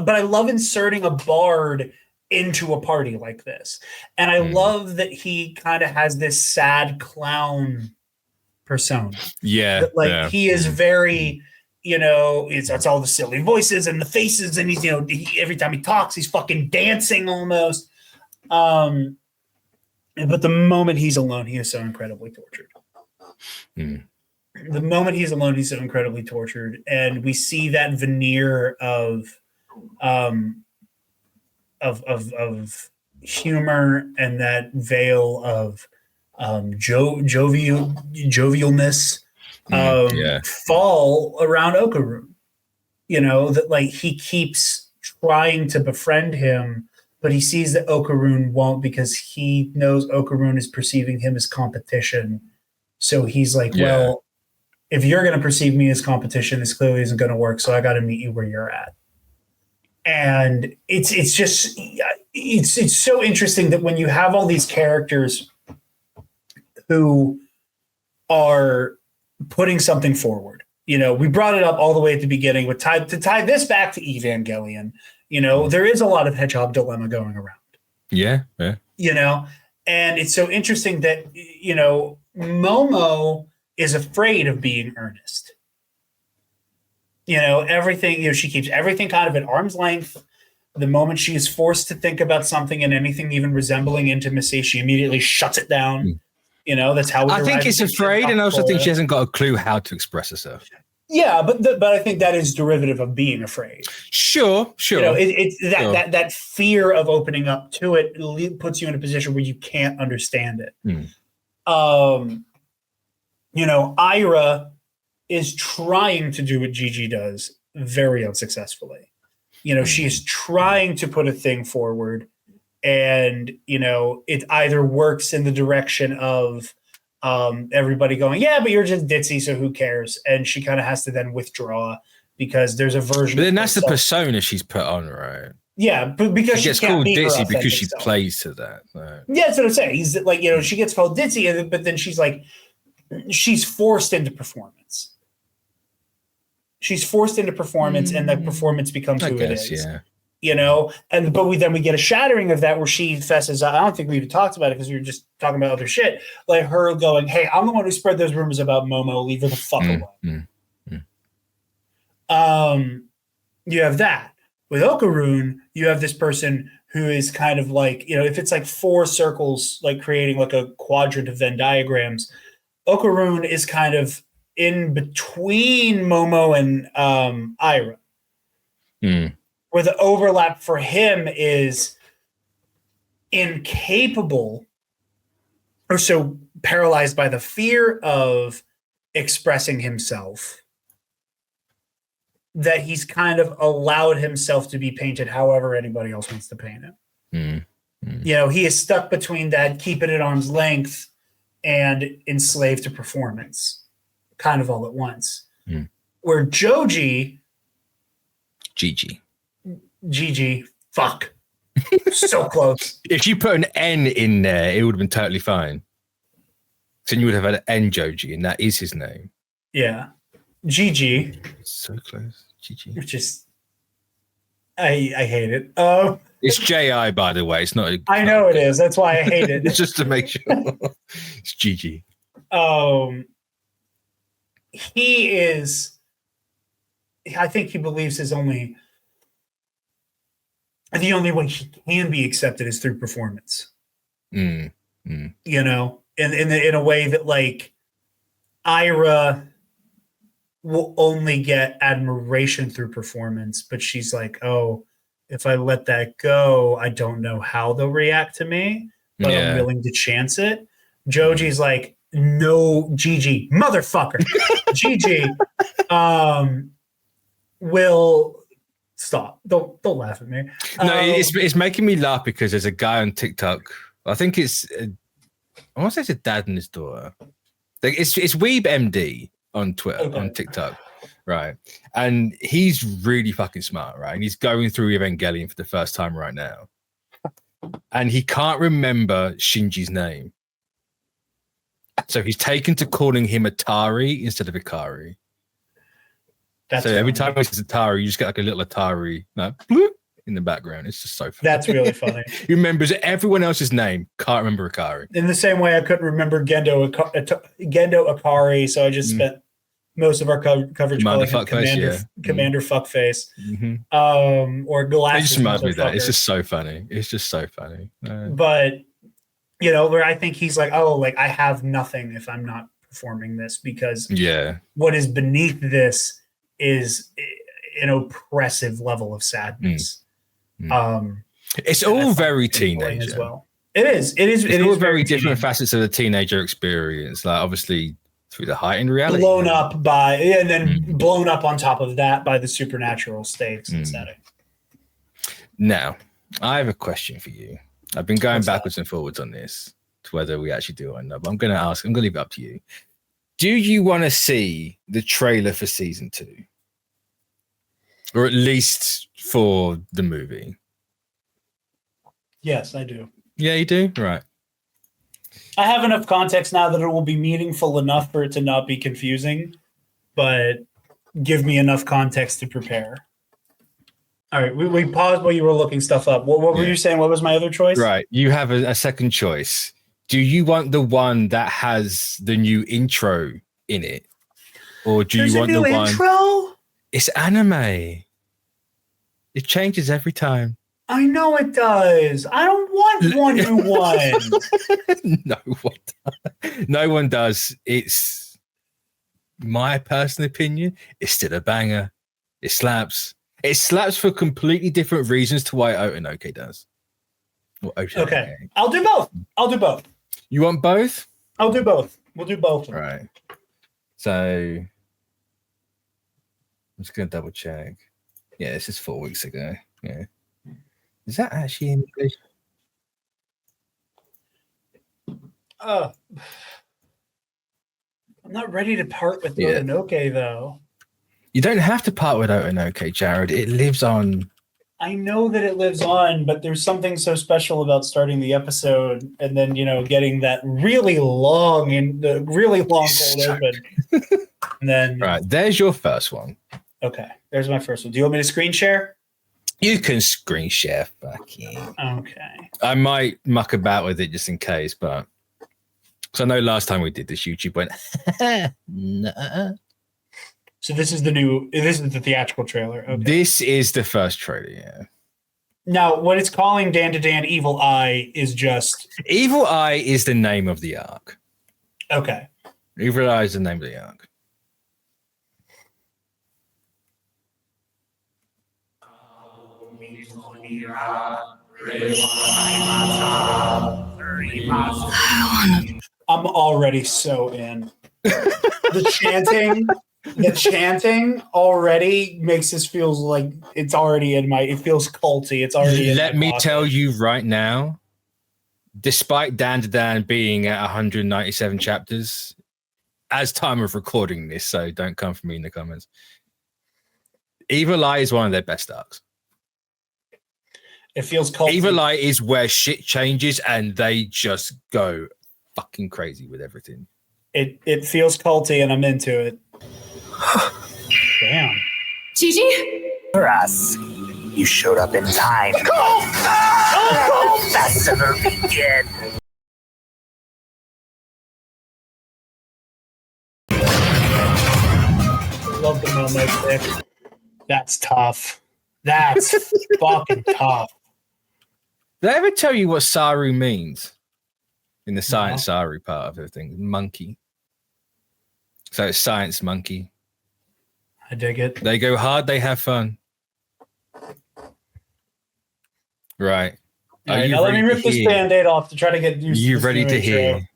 But I love inserting a bard into a party like this, and I love that he kind of has this sad clown persona. Yeah, that, like he is very. You know, it's all the silly voices and the faces, and he's, you know, every time he talks, he's fucking dancing almost. But the moment he's alone, he is so incredibly tortured. The moment he's alone, he's so incredibly tortured, and we see that veneer of humor and that veil of jovialness. Fall around Okarun, you know, that like he keeps trying to befriend him, but he sees that Okarun won't because he knows Okarun is perceiving him as competition. So he's like, well, if you're going to perceive me as competition, this clearly isn't going to work. So I got to meet you where you're at. And it's so interesting that when you have all these characters who are putting something forward, you know, we brought it up all the way at the beginning with to tie this back to Evangelion, you know, there is a lot of hedgehog dilemma going around. Yeah. You know, and it's so interesting that, you know, Momo is afraid of being earnest. You know, everything, you know, she keeps everything kind of at arm's length. The moment she is forced to think about something and anything even resembling intimacy, she immediately shuts it down. You know, that's how I think it's afraid, and I also think she hasn't got a clue how to express herself. Yeah, but I think that is derivative of being afraid. Sure. You know, it's that fear of opening up to it puts you in a position where you can't understand it. You know, Ira is trying to do what Gigi does very unsuccessfully. You know, she is trying to put a thing forward. And, you know, it either works in the direction of everybody going, yeah, but you're just ditzy, so who cares? And she kind of has to then withdraw because there's a version. But then that's the persona she's put on, right? Yeah, but because she gets called ditzy because she plays to that. Right? Yeah, that's what I'm saying. He's like, you know, she gets called ditzy, but then she's like, she's forced into performance. She's forced into performance, and the performance becomes who it is. Yeah. You know, but we get a shattering of that where she fesses. I don't think we even talked about it because we were just talking about other shit. Like her going, "Hey, I'm the one who spread those rumors about Momo. Leave her the fuck alone." You have that with Okarun. You have this person who is kind of like, you know, if it's like 4 circles, like creating like a quadrant of Venn diagrams, Okarun is kind of in between Momo and Ira. Where the overlap for him is incapable or so paralyzed by the fear of expressing himself that he's kind of allowed himself to be painted however anybody else wants to paint him. You know, he is stuck between that keep it at arm's length and enslaved to performance kind of all at once. Where Gigi, fuck. So close. If you put an N in there, it would have been totally fine. So you would have had an N Joji, and that is his name. Yeah. Gigi. So close. Gigi. Which is I hate it. It's J.I., by the way. It's not. I know it is. That's why I hate it. It's just to make sure. It's Gigi. He is. I think he believes the only way he can be accepted is through performance. You know, in a way that like Ira will only get admiration through performance, but she's like, oh, if I let that go, I don't know how they'll react to me, but I'm willing to chance it. Joji's like, no, Gigi, motherfucker. Gigi will stop. Don't laugh at me. No, it's making me laugh because there's a guy on TikTok. I think it's I want to say it's a dad and his daughter. Like it's Weeb MD on Twitter, on TikTok, right? And he's really fucking smart, right? And he's going through Evangelion for the first time right now, and he can't remember Shinji's name, so he's taken to calling him Atari instead of Ikari. So every time he says Atari, you just get like a little Atari bloop in the background. It's just so funny. That's really funny. He remembers everyone else's name, can't remember Ikari. In the same way I couldn't remember Gendo Ikari, so I just spent most of our coverage calling him Commander Fuckface. Or Glasses. It just reminds me of that. It's just so funny. It's just so funny. But, you know, where I think he's like, oh, like I have nothing if I'm not performing this because what is beneath this is an oppressive level of sadness. It's all very teenager as well. It is. It's all very different facets of the teenager experience. Like obviously through the heightened reality, blown up by, and then blown up on top of that by the supernatural stakes and setting. Now, I have a question for you. I've been going backwards and forwards on this to whether we actually do or not. But I'm going to leave it up to you. Do you want to see the trailer for season 2? Or at least for the movie? Yes, I do. Yeah, you do? Right. I have enough context now that it will be meaningful enough for it to not be confusing, but give me enough context to prepare. All right, we paused while you were looking stuff up. What were you saying? What was my other choice? Right, you have a second choice. Do you want the one that has the new intro in it? Or do you want the one... intro? It's anime. It changes every time. I know it does. I don't want one new one. No one does. It's my personal opinion. It's still a banger. It slaps. It slaps for completely different reasons to why Otanoke does. Okay. I'll do both. You want both? I'll do both. We'll do both. Right. So I'm just going to double check. Yeah, this is 4 weeks ago. Yeah. Is that actually in English? I'm not ready to part with Otanoke, though. You don't have to part with Otanoke, Jarod. It lives on. I know that it lives on, but there's something so special about starting the episode and then, you know, getting that really long cold open. And then right, there's your first one. Okay, there's my first one. Do you want me to screen share? You can screen share, fucking. Okay. I might muck about with it just in case, but because I know last time we did this, YouTube went. Nah. So this is the theatrical trailer. Okay. This is the first trailer, yeah. Now, what it's calling DanDaDan Evil Eye is just... Evil Eye is the name of the arc. Okay. Evil Eye is the name of the arc. I'm already so in. The chanting already makes this feel like it's already it feels culty. It's already Let me tell you right now, despite DanDaDan being at 197 chapters, as time of recording this, so don't come for me in the comments, Evil Eye is one of their best arcs. It feels culty. Evil Eye is where shit changes and they just go fucking crazy with everything. It feels culty and I'm into it. Damn. Gigi? For us, You showed up in time. Festival begin. Love the moment pick. That's tough. That's fucking tough. Did I ever tell you what Saru means? In the science Saru part of everything. Monkey. So it's science monkey. I dig it. They go hard, they have fun. Right. All right, now let me rip this Band-Aid off to try to get used to You this ready to new hear? intro.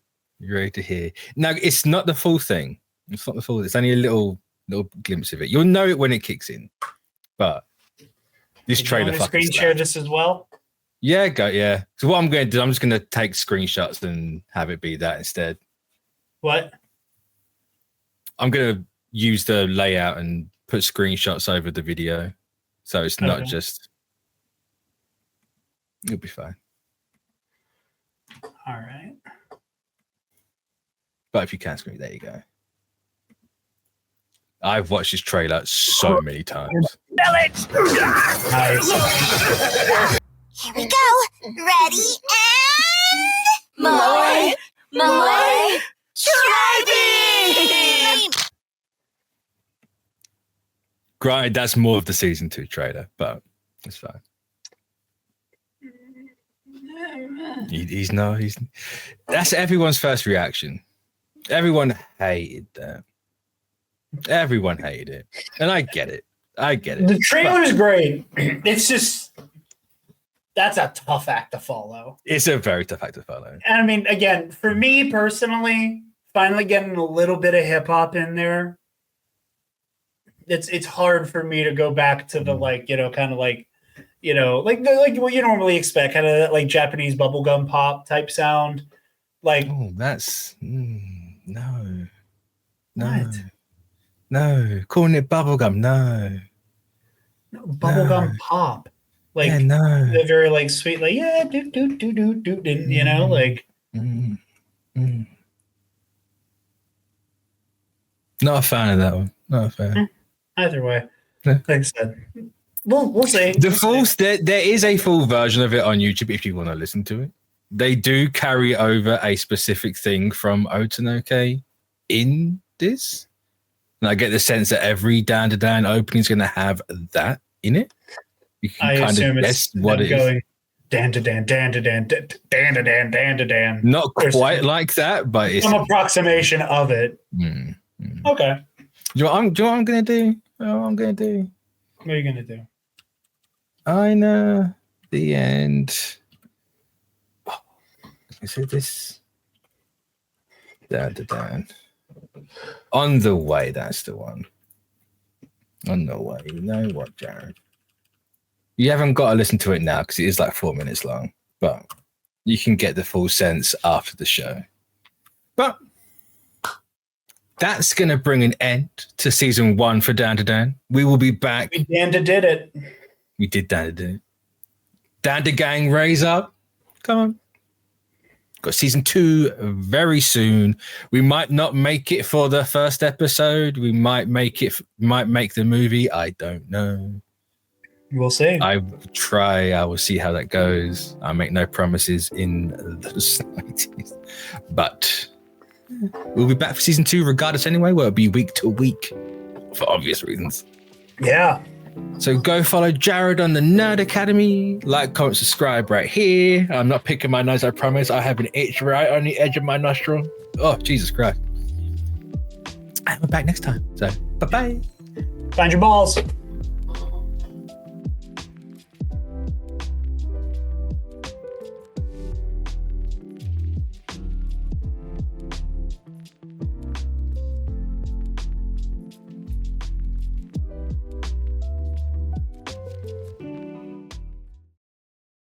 You ready to hear? Now, it's not the full thing. It's not the full. It's only a little glimpse of it. You'll know it when it kicks in. But this You trailer want me to fucking screen slaps. share this as well? Yeah, yeah. So what I'm going to do, I'm just going to take screenshots and have it be that instead. What? I'm going to use the layout and put screenshots over the video. So it's not Okay. just... It'll be fine. All right. But if you can screen, there you go. I've watched this trailer so many times. Nice. Here we go. Ready and more driving. Granted, that's more of the season 2 trailer, but it's fine. That's everyone's first reaction. Everyone hated that. Everyone hated it. And I get it. The trailer's great. It's just that's a tough act to follow. It's a very tough act to follow. And I mean, again, for me personally, finally getting a little bit of hip hop in there, it's hard for me to go back to the like what you normally expect, kind of that like Japanese bubblegum pop type sound. Like, Oh, that's no. What? No. Calling it bubblegum, no. bubblegum pop. Like Yeah, no. they're very like sweet, like like Mm. Not a fan of that one. Not a fan. either way. Yeah. Like I said, we'll see. There is a full version of it on YouTube if you want to listen to it. They do carry over a specific thing from Otanoke in this. And I get the sense that every DanDaDan opening is going to have that in it. You can I kind assume of it's guess what it is. going DanDaDan, DanDaDan, DanDaDan, DanDaDan. Not There's quite like that, but it's... some approximation of it. Okay. Do you know what I'm going to do? What What are you gonna do? I know the end. Is it this? DanDaDan. On the way, that's the one. On the way. You know what, Jarod? You haven't got to listen to it now because it is like 4 minutes long, but you can get the full sense after the show. But that's going to bring an end to season 1 for DanDaDan. We will be back. We did it. We did DanDaDan. DanDaGang, raise up. Come on. Got season 2 very soon. We might not make it for the first episode. We might make the movie. I don't know. We'll see. I try. I will see how that goes. I make no promises in the slightest. But we'll be back for season 2 regardless anyway. We'll be week to week for obvious reasons. Yeah. So go follow Jarod on the Nerd Academy. Like, comment, subscribe right here. I'm not picking my nose, I promise. I have an itch right on the edge of my nostril. Oh, Jesus Christ. And we're back next time. So, bye-bye. Find your balls.